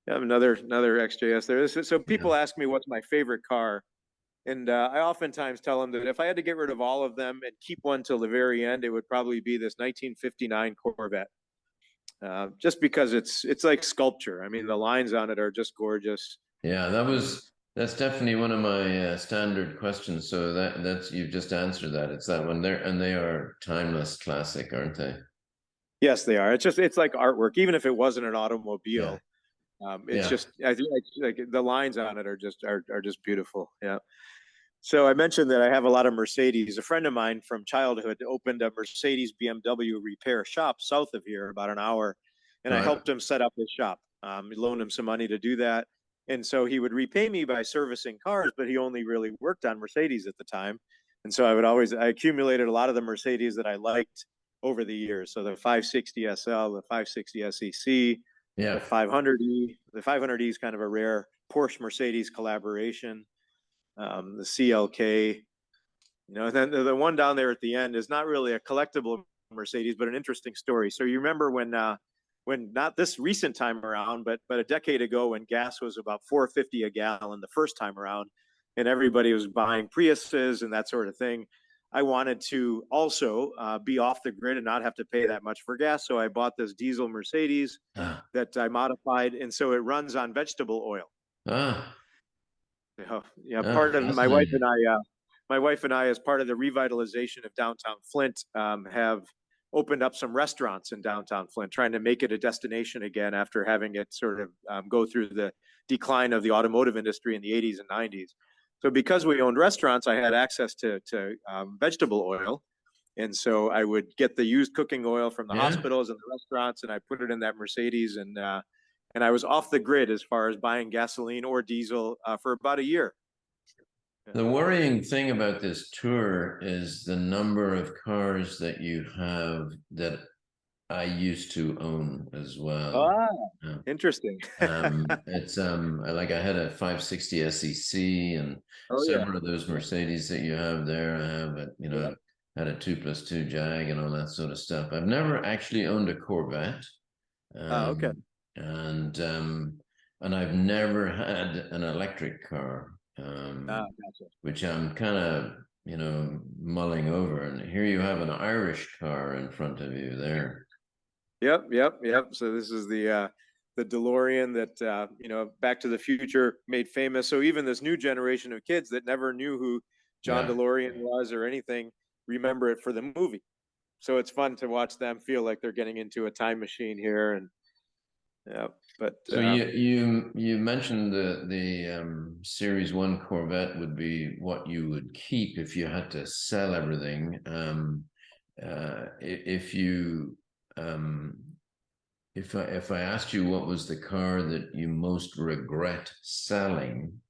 another XJS there. So Yeah. people ask me what's my favorite car, and I oftentimes tell them that if I had to get rid of all of them and keep one till the very end, it would probably be this 1959 Corvette. Just because it's like sculpture. I mean, the lines on it are just gorgeous. Yeah, And that's definitely one of my standard questions. So that's you've just answered that. It's that one there, and they are timeless classic, aren't they? yes, they are. It's like artwork, even if it wasn't an Yeah, automobile. It's yeah. just I think like the lines on it are just beautiful. Yeah. So I mentioned that I have a lot of Mercedes. A friend of mine from childhood opened a Mercedes BMW repair shop south of here, about an hour, and I Right. helped him set up his shop. Loaned him some money to do that, and so he would repay me by servicing cars, but he only really worked on Mercedes at the time. And so I accumulated a lot of the Mercedes that I liked over the years. So the 560 SL, the 560 SEC, the Yeah. 500E. The 500E is kind of a rare Porsche Mercedes collaboration. The CLK, and then the one down there at the end is not really a collectible Mercedes, but an interesting story. So you remember when not this recent time around, but a decade ago when gas was about 4.50 a gallon the first time around, and everybody was buying Priuses and that sort of thing. I wanted to also be off the grid and not have to pay that much for gas, so I bought this diesel Mercedes Ah. that I modified, and so it runs on vegetable oil. Ah. Yeah. Ah. Part of Fascinating. my wife and I, as part of the revitalization of downtown Flint, have opened up some restaurants in downtown Flint, trying to make it a destination again after having it sort of go through the decline of the automotive industry in the 80s and 90s. So because we owned restaurants, I had access to vegetable oil. And so I would get the used cooking oil from the Yeah. hospitals and the restaurants, and I put it in that Mercedes, and and I was off the grid as far as buying gasoline or diesel for about a year. The worrying thing about this tour is the number of cars that you have that I used to own as well. Ah, Uh, interesting. it's like I had a 560 SEC and Oh yeah, several of those Mercedes that you have there. I have a, yeah. had a 2+2 Jag and all that sort of stuff. I've never actually owned a Corvette. Ah, okay. Um, and I've never had an electric car. Ah, gotcha. Which I'm kind of, mulling over. And here you have an Irish car in front of you there. Yep. So this is the DeLorean that Back to the Future made famous. So even this new generation of kids that never knew who John Yeah. DeLorean was or anything remember it for the movie. So it's fun to watch them feel like they're getting into a time machine here. And yeah, but So you mentioned the Series 1 Corvette would be what you would keep if you had to sell everything. If you if I asked you what was the car that you most regret selling,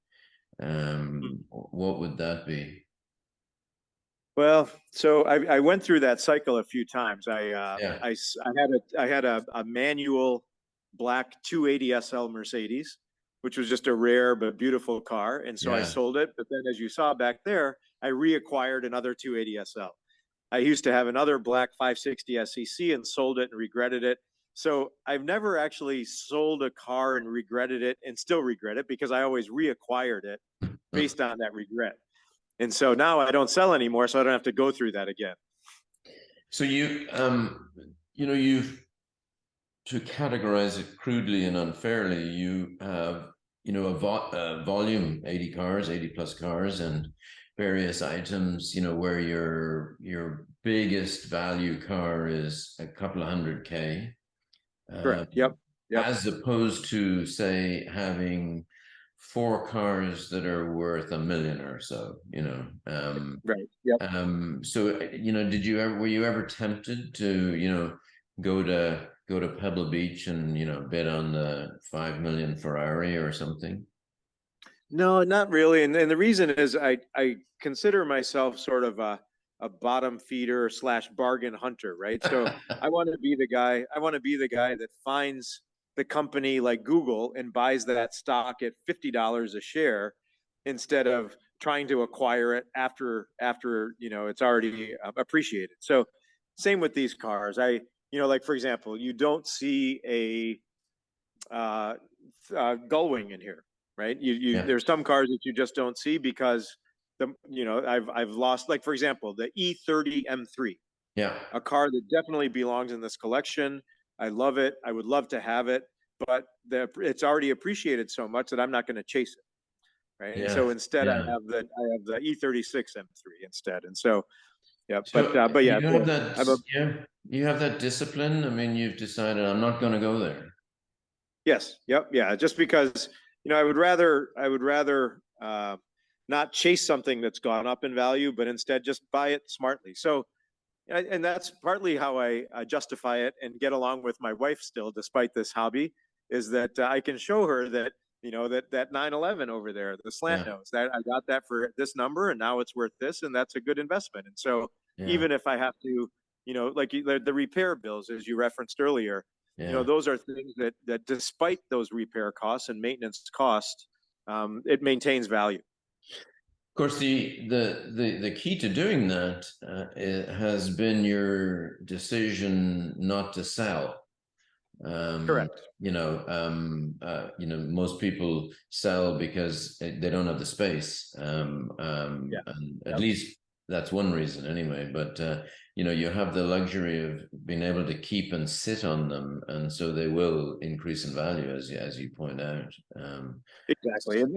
what would that be? well, so I went through that cycle a few times. Yeah, I had a manual black 280 SL Mercedes, which was just a rare but beautiful car, and so I yeah, sold it. But then, as you saw back there, I reacquired another 280 SL. I used to have another black 560 SEC and sold it and regretted it. So I've never actually sold a car and regretted it and still regret it because I always reacquired it based on that regret. And so now I don't sell anymore, so I don't have to go through that again. So you've, to categorize it crudely and unfairly, you have, a volume, 80 cars, 80 plus cars, and various items, where your biggest value car is a couple of hundred K, Correct. Yep. as opposed to, say, having four cars that are worth $1 million or so, Right. Yep. So, were you ever tempted to, go to Pebble Beach and, bid on the 5 million Ferrari or something? No, not really. And the reason is I consider myself sort of a bottom feeder slash bargain hunter, right? So I want to be the guy, I want to be the guy that finds the company like Google and buys that stock at $50 a share instead of trying to acquire it after it's already appreciated. So same with these cars. Like for example, you don't see a gull wing in here, right? You Yeah, there's some cars that you just don't see because I've lost, like for example the E30 M3, yeah, a car that definitely belongs in this collection. I love it. I would love to have it, but it's already appreciated so much that I'm not going to chase it, right? And so yeah, instead yeah. I have the E36 M3 instead. And so yeah, So but yeah, you have that, I'm a yeah, you have that discipline. I mean, you've decided I'm not going to go there. yes, yep, yeah. Just because I would rather not chase something that's gone up in value, but instead just buy it smartly. So, and that's partly how I justify it and get along with my wife still, despite this hobby, is that I can show her that that 911 over there, the slant Yeah, nose, that I got that for this number, and now it's worth this, and that's a good investment. And so, yeah, even if I have to, like the repair bills, as you referenced earlier, yeah. those are things that despite those repair costs and maintenance costs, it maintains value. Of course, the key to doing that has been your decision not to sell. Correct. Most people sell because they don't have the space, Yeah. and at Yep. least that's one reason anyway. But you have the luxury of being able to keep and sit on them, and so they will increase in value as you point out. Exactly. And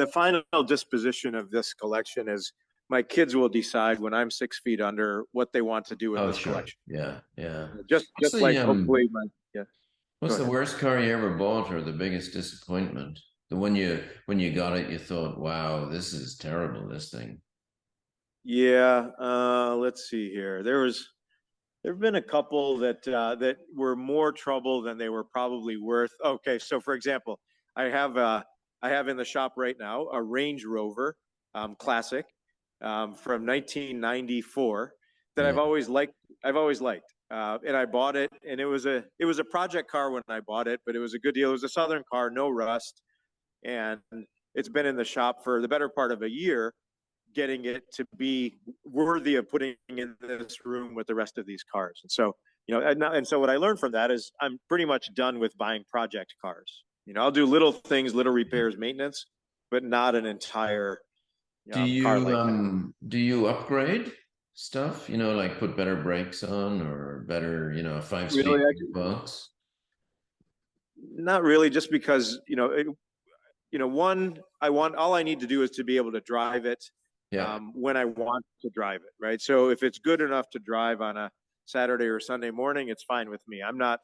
the final disposition of this collection is my kids will decide when I'm 6 feet under what they want to do with Oh, this sure, collection. yeah, yeah. What's Just the like hopefully yeah. Go what's the ahead. worst car you ever bought, or the biggest disappointment? The one when you got it, you thought, "Wow, this is terrible, this thing." Yeah. Let's see here. There was There've been a couple that were more trouble than they were probably worth. Okay, so for example, I have I have in the shop right now a Range Rover Classic from 1994 that Yeah. I've always liked. I've always liked, and I bought it, and it was a project car when I bought it, but it was a good deal. It was a Southern car, no rust, and it's been in the shop for the better part of a year, getting it to be worthy of putting in this room with the rest of these cars. And so, and so what I learned from that is I'm pretty much done with buying project cars. I'll do little things, little repairs, maintenance, but not an entire car like that. Do you upgrade stuff? Like put better brakes on or better, a Really, five-speed box? not really, just because one, I want all I need to do is to be able to drive it Yeah. when I want to drive it, right? So if it's good enough to drive on a Saturday or Sunday morning, it's fine with me. I'm not,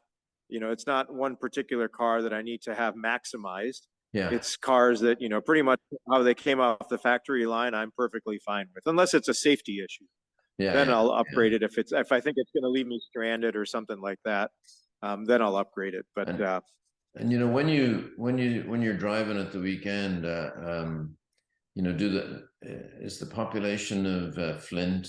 it's not one particular car that I need to have maximized. Yeah. It's cars that, pretty much how they came off the factory line, I'm perfectly fine with, unless it's a safety issue. Yeah. Then Yeah. I'll Yeah. upgrade it if I think it's going to leave me stranded or something like that. Then I'll upgrade it. But And when you're driving at the weekend, do is the population of Flint,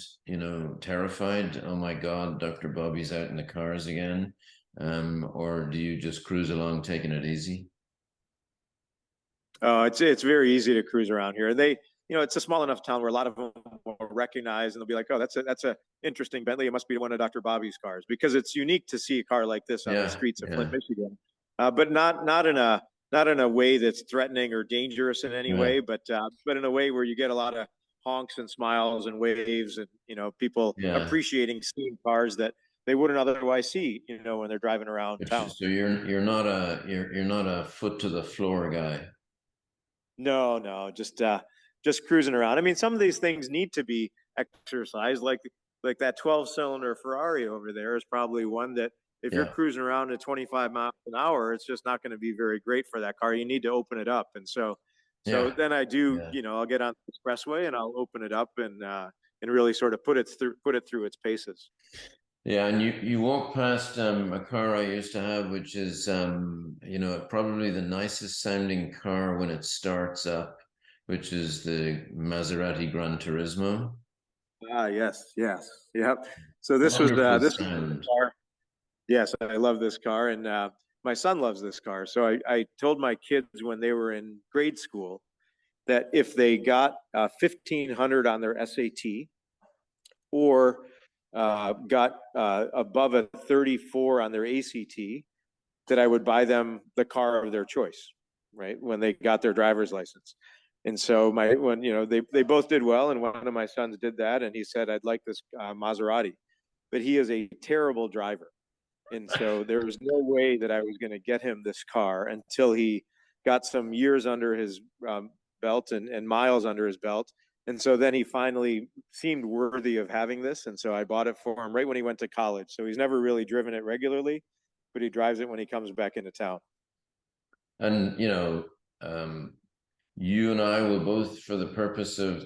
terrified? Oh my God, Dr. Bobby's out in the cars again. Or do you just cruise along taking it easy? it's very easy to cruise around here. It's a small enough town where a lot of them will recognize, and they'll be like, "Oh, that's a interesting Bentley. It must be one of Dr. Bobby's cars," because it's unique to see a car like this on the Yeah, streets of Flint, yeah, Michigan. But not in a way that's threatening or dangerous in any yeah, way, but in a way where you get a lot of honks and smiles and waves, and people yeah. appreciating seeing cars that they wouldn't otherwise see, when they're driving around town. So you're not a foot to the floor guy. No, no, just cruising around. I mean, some of these things need to be exercised, like that 12-cylinder Ferrari over there is probably one that if you're Yeah, cruising around at 25 miles an hour, it's just not going to be very great for that car. You need to open it up. And so yeah, then I do, yeah. I'll get on the expressway and I'll open it up and really sort of put it through its paces. Yeah, and you walk past a car I used to have, which is probably the nicest sounding car when it starts up, which is the Maserati Gran Turismo. Ah, yes, yes, yep. So Wonderful this was the sound. car. Yes, I love this car, and my son loves this car. So I told my kids when they were in grade school that if they got 1,500 on their SAT or got above a 34 on their ACT, that I would buy them the car of their choice, right? When they got their driver's license. And so when they both did well, and one of my sons did that, and he said, "I'd like this Maserati," but he is a terrible driver. And so there was no way that I was going to get him this car until he got some years under his belt and miles under his belt. And so then he finally seemed worthy of having this. And so I bought it for him right when he went to college. So he's never really driven it regularly, but he drives it when he comes back into town. And um, you and I will both, for the purpose of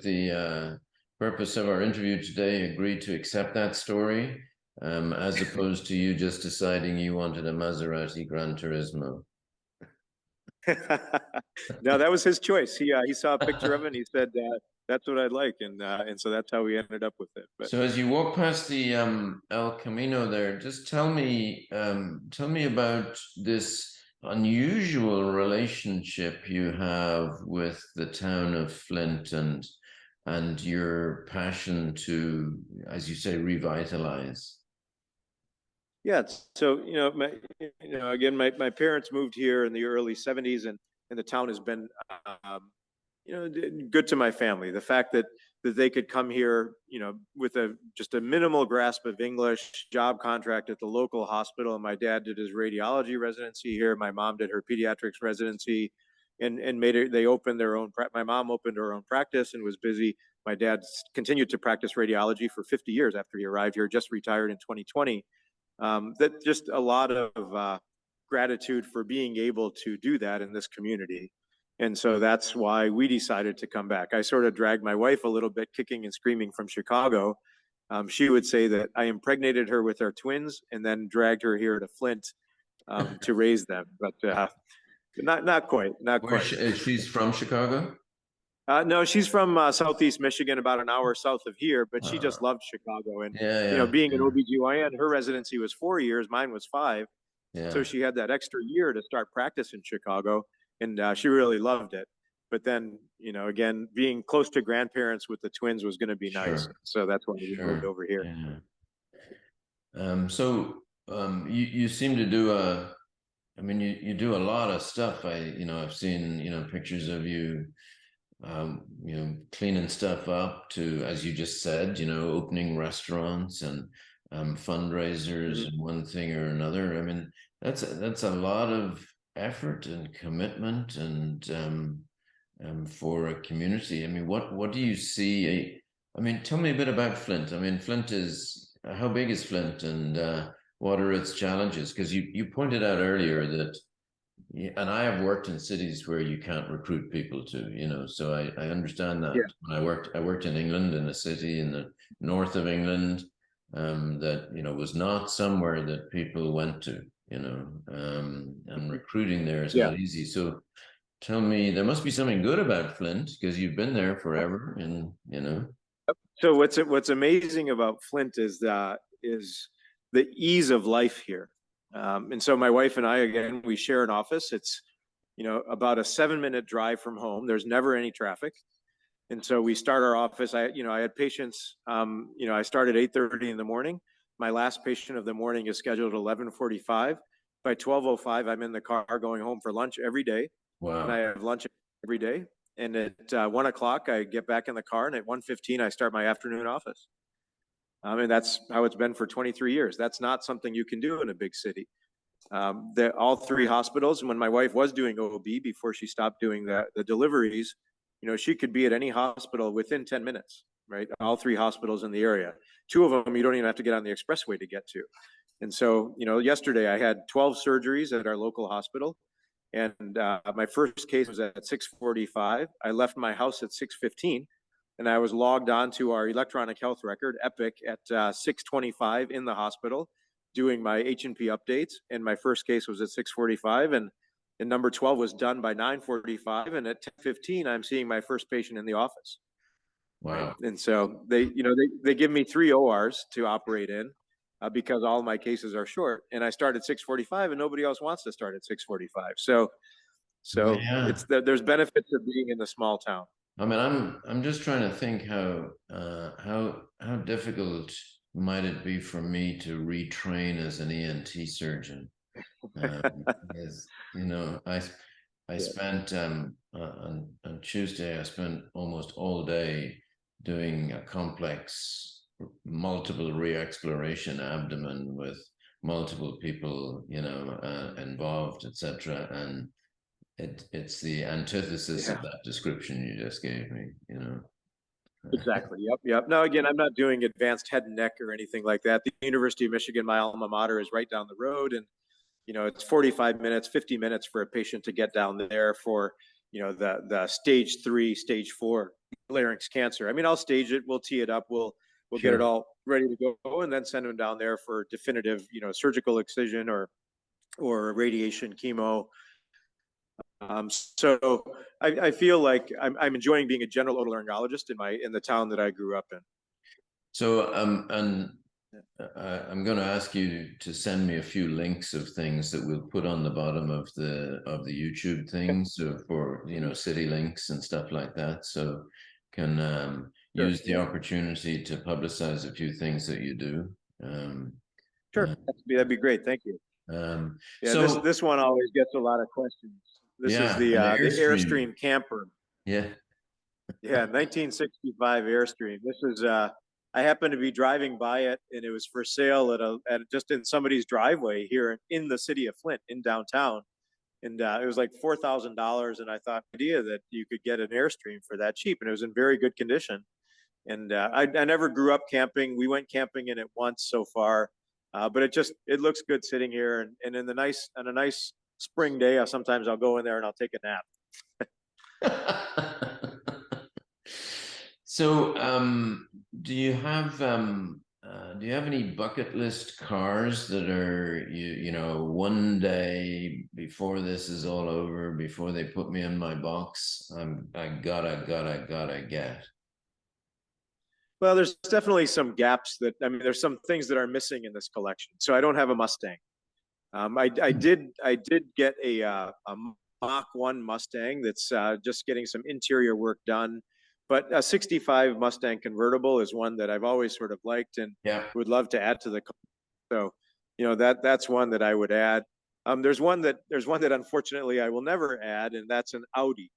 our interview today, agree to accept that story, as opposed to you just deciding you wanted a Maserati Gran Turismo. No, that was his choice. He saw a picture of it and he said, that's what I'd like. And so that's how we ended up with it. But So as you walk past the El Camino there, just tell me about this unusual relationship you have with the town of Flint and your passion to, as you say, revitalize. yeah, so again, my parents moved here in the early '70s, and the town has been um, good to my family. The fact that they could come here, with just a minimal grasp of English, job contract at the local hospital, and my dad did his radiology residency here. My mom did her pediatrics residency, and made it. They opened their own. My mom opened her own practice and was busy. My dad continued to practice radiology for 50 years after he arrived here. Just retired in 2020. That just a lot of gratitude for being able to do that in this community. And so that's why we decided to come back. I sort of dragged my wife a little bit, kicking and screaming from Chicago, She would say that I impregnated her with our twins and then dragged her here to Flint to raise them, but not quite, not Where quite. she's from Chicago? No, she's from Southeast Michigan, about an hour south of here, but she just Uh, loved Chicago. And, yeah, being an yeah, OBGYN, her residency was 4 years, mine was 5. So yeah, she had that extra year to start practice in Chicago, and she really loved it. But then, again, being close to grandparents with the twins was going to be nice. sure, So that's why we moved sure, over here. yeah. You seem to do I mean, you do a lot of stuff. I've seen, pictures of you, cleaning stuff up to, as you just said, opening restaurants and fundraisers Mhm. and one thing or another. I mean, that's a lot of effort and commitment and for a community. I mean, what do you see? I mean, tell me a bit about Flint. I mean, Flint is how big is Flint and what are its challenges? Because you pointed out earlier that yeah, and I have worked in cities where you can't recruit people to, so I understand that. Yeah. When I worked in England in a city in the north of England, that, was not somewhere that people went to, and recruiting there is Yeah. not easy. So tell me, there must be something good about Flint because you've been there forever and. So what's amazing about Flint is the ease of life here. And so my wife and I, again, we share an office. It's about a 7-minute drive from home. There's never any traffic, and so we start our office. I had patients. I start at 8:30 in the morning. My last patient of the morning is scheduled at 11:45. By 12:05, I'm in the car going home for lunch every day, and I Wow. have lunch every day. And at 1 o'clock, I get back in the car, and at 1:15, I start my afternoon office. And that's how it's been for 23 years. That's not something you can do in a big city. All 3 hospitals, when my wife was doing OB before she stopped doing the deliveries, she could be at any hospital within 10 minutes, right? All 3 hospitals in the area. 2 of them, you don't even have to get on the expressway to get to. And so, yesterday I had 12 surgeries at our local hospital. And my first case was at 6:45. I left my house at 6:15, and I was logged on to our electronic health record, Epic, at 6:25 in the hospital, doing my H&P updates. And my first case was at 6:45, and number 12 was done by 9:45. And at 10:15, I'm seeing my first patient in the office. Right. Wow. And so they give me 3 ORs to operate in, because all my cases are short. And I start at 6:45, and nobody else wants to start at 6:45. Well, So yeah. there's benefits of being in the small town. I mean, I'm just trying to think how difficult might it be for me to retrain as an ENT surgeon. As I Yeah. spent on Tuesday, I spent almost all day doing a complex multiple re-exploration abdomen with multiple people, involved, etc. And it's the antithesis of Yeah. that description you just gave me. Exactly. Yep. Yep. Now, again, I'm not doing advanced head and neck or anything like that. The University of Michigan, my alma mater, is right down the road, and it's 45 minutes, 50 minutes for a patient to get down there for the stage 3, stage 4 larynx cancer. I mean, I'll stage it, we'll tee it up, we'll get it Sure. all ready to go, and then send them down there for definitive surgical excision or radiation chemo. So I feel like I'm enjoying being a general otolaryngologist in the town that I grew up in. So and I'm going to ask you to send me a few links of things that we'll put on the bottom of the YouTube things, so for city links and stuff like that. So can Sure. use the Yeah. opportunity to publicize a few things that you do. Um, Sure. uh, That'd be great. Thank you. Yeah. This so this one always gets a lot of questions. This is yeah, the and the uh, the Airstream. Airstream camper. Yeah. Yeah, 1965 Airstream. This is I happened to be driving by it, and it was for sale at just in somebody's driveway here in the city of Flint in downtown. And it was like $4,000, and I thought idea that you could get an Airstream for that cheap, and it was in very good condition. And I never grew up camping. We went camping in it once so far, but it looks good sitting here, and in the nice on a nice spring day, sometimes I'll go in there and I'll take a nap. So do you have any bucket list cars that are one day before this is all over, before they put me in my box, I gotta get. Well, there's definitely some gaps that, I mean, there's some things that are missing in this collection. So I don't have a Mustang. I did get a Mach 1 Mustang that's just getting some interior work done. But a 65 Mustang convertible is one that I've always sort of liked and Yeah. would love to add to the. So, that's one that I would add. There's one that unfortunately I will never add, and that's an Audi.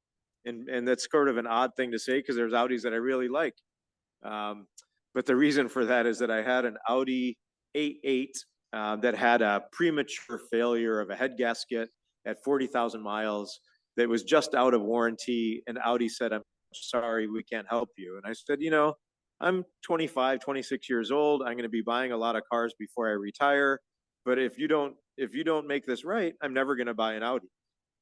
And that's sort of an odd thing to say because there's Audis that I really like. Um, but the reason for that is that I had an Audi A8 that had a premature failure of a head gasket at 40,000 miles that was just out of warranty. And Audi said, "I'm sorry, we can't help you." And I said, I'm 25, 26 years old. I'm going to be buying a lot of cars before I retire. But if you don't make this right, I'm never going to buy an Audi.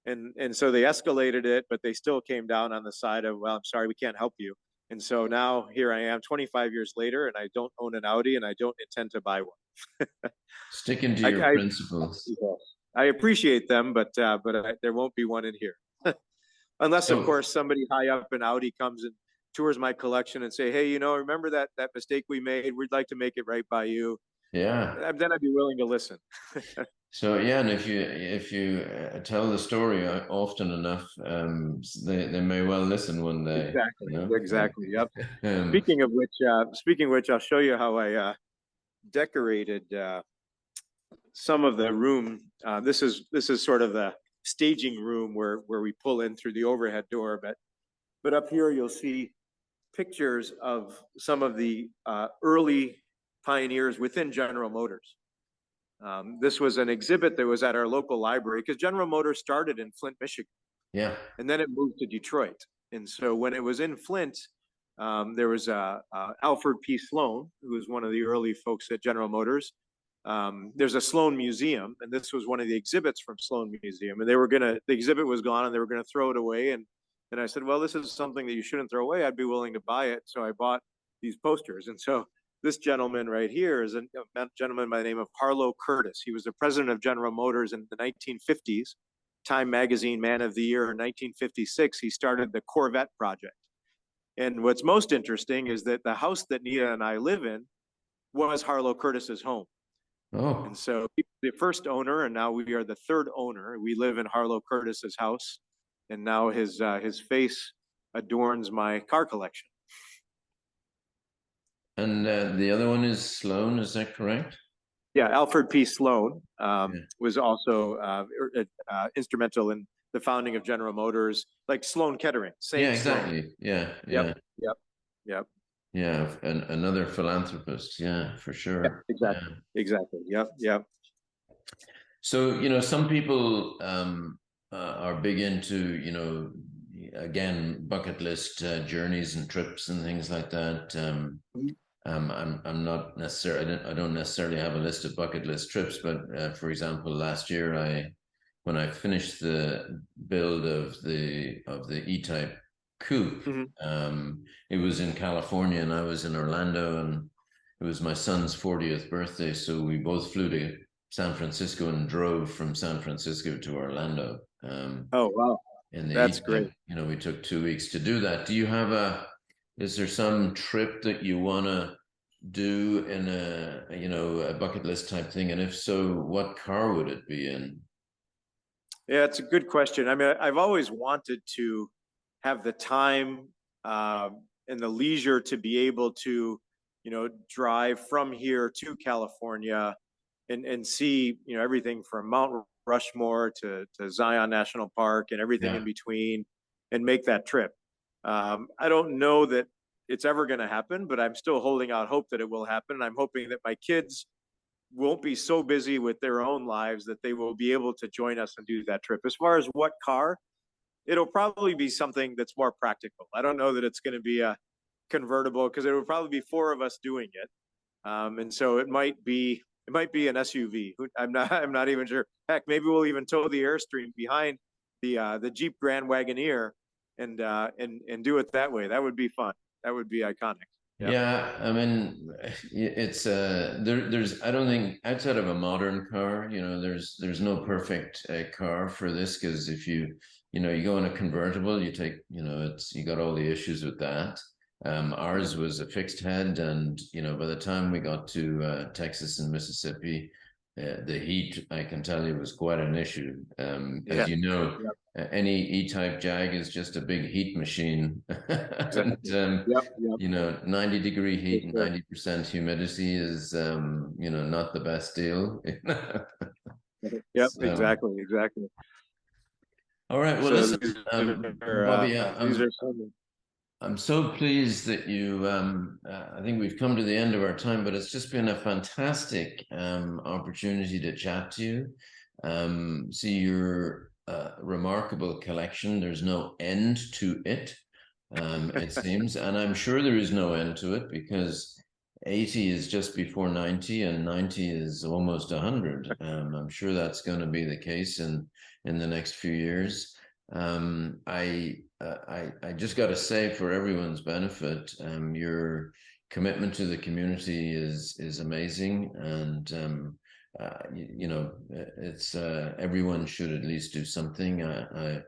And so they escalated it, but they still came down on the side of, well, I'm sorry, we can't help you. And so now here I am 25 years later, and I don't own an Audi and I don't intend to buy one. Sticking to I, your I, principles. I appreciate them, but there won't be one in here. Unless, of So course, somebody high up in Audi comes and tours my collection and say, "Hey, remember that mistake we made? We'd like to make it right by you." yeah. Then I'd be willing to listen. So yeah, and if you tell the story often enough, they may well listen one day. Exactly. You know. Exactly. Yep. Um, Speaking of which, I'll show you how I decorated some of the room. This is sort of the staging room where we pull in through the overhead door. But up here you'll see pictures of some of the early pioneers within General Motors. This was an exhibit that was at our local library because General Motors started in Flint, Michigan, yeah. and then it moved to Detroit. And so when it was in Flint, there was Alfred P. Sloan, who was one of the early folks at General Motors. There's a Sloan Museum, and this was one of the exhibits from Sloan Museum. And the exhibit was gone, and they were gonna throw it away. And I said, well, this is something that you shouldn't throw away. I'd be willing to buy it. So I bought these posters. And so this gentleman right here is a gentleman by the name of Harlow Curtis. He was the president of General Motors in the 1950s. Time Magazine Man of the Year in 1956. He started the Corvette project. And what's most interesting is that the house that Nita and I live in was Harlow Curtis's home. Oh, And so the first owner, and now we are the third owner. We live in Harlow Curtis's house, and now his face adorns my car collection. and the other one is Sloan. Is that correct? Yeah, Alfred P. Sloan Yeah. was also instrumental in the founding of General Motors, like Sloan Kettering, Yeah, same Sloan. exactly. Yeah, Yep, yeah, yep, yep. yeah. And another philanthropist. Yeah, for Yeah, sure. exactly, Yeah. exactly. Yep, yep. So, some people are big into, again, bucket list journeys and trips and things like that. I'm not necessarily, I don't necessarily have a list of bucket list trips, but for example, last year when I finished the build of the E-Type coupe, Mm-hmm. it was in California and I was in Orlando, and it was my son's 40th birthday, so we both flew to San Francisco and drove from San Francisco to Orlando. Oh, wow. In the That's E-Type, great. we took 2 weeks to do that. Is there some trip that you want to do in a bucket list type thing? And if so, what car would it be in? Yeah, it's a good question. I mean, I've always wanted to have the time and the leisure to be able to, drive from here to California and see, everything from Mount Rushmore to Zion National Park and everything in Yeah. between, and make that trip. I don't know that it's ever going to happen, but I'm still holding out hope that it will happen. And I'm hoping that my kids won't be so busy with their own lives that they will be able to join us and do that trip. As far as what car, it'll probably be something that's more practical. I don't know that it's going to be a convertible because it would probably be four of us doing it. And so it might be an SUV. I'm not even sure. Heck, maybe we'll even tow the Airstream behind the Jeep Grand Wagoneer and do it that way. That would be fun. That would be iconic. Yep. Yeah, I mean, it's there's I don't think outside of a modern car, there's no perfect car for this because if you go in a convertible, you take, you got all the issues with that. Ours was a fixed head, and by the time we got to Texas and Mississippi, the heat, I can tell you, was quite an issue. As Yeah. you know, Yep. any E-type Jag is just a big heat machine, and Exactly. Yep. Yep. 90-degree For heat and sure. 90% humidity is, not the best deal. Yep. So, Exactly. Exactly. all right. Well, So listen, Bobby, these are some. I'm so pleased that I think we've come to the end of our time, but it's just been a fantastic opportunity to chat to you. See your remarkable collection. There's no end to it, it seems. And I'm sure there is no end to it because 80 is just before 90 and 90 is almost 100. I'm sure that's going to be the case in the next few years. I just got to say, for everyone's benefit, your commitment to the community is amazing, and it's everyone should at least do something. I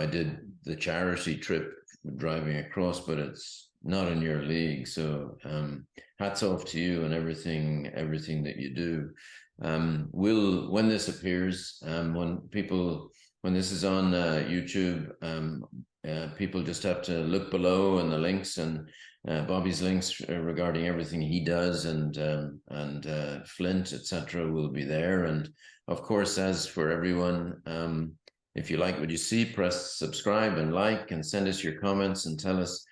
did the charity trip driving across, but it's not in your league. So hats off to you and everything that you do. When this appears, when this is on YouTube, people just have to look below in the links, and Bobby's links regarding everything he does, and Flint, etc., will be there. And of course, as for everyone, if you like what you see, press subscribe and like, and send us your comments and tell us,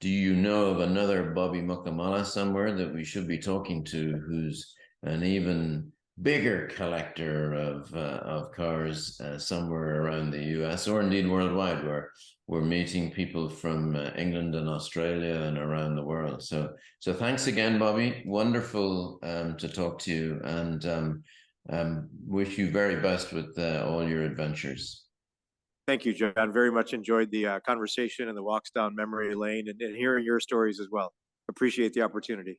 do you know of another Bobby Mukamala somewhere that we should be talking to, who's an even bigger collector of cars somewhere around the US, or indeed worldwide, where we're meeting people from England and Australia and around the world. So thanks again, Bobby. Wonderful to talk to you, and wish you very best with all your adventures. Thank you, John. Very much enjoyed the conversation and the walks down memory lane, and hearing your stories as well. Appreciate the opportunity.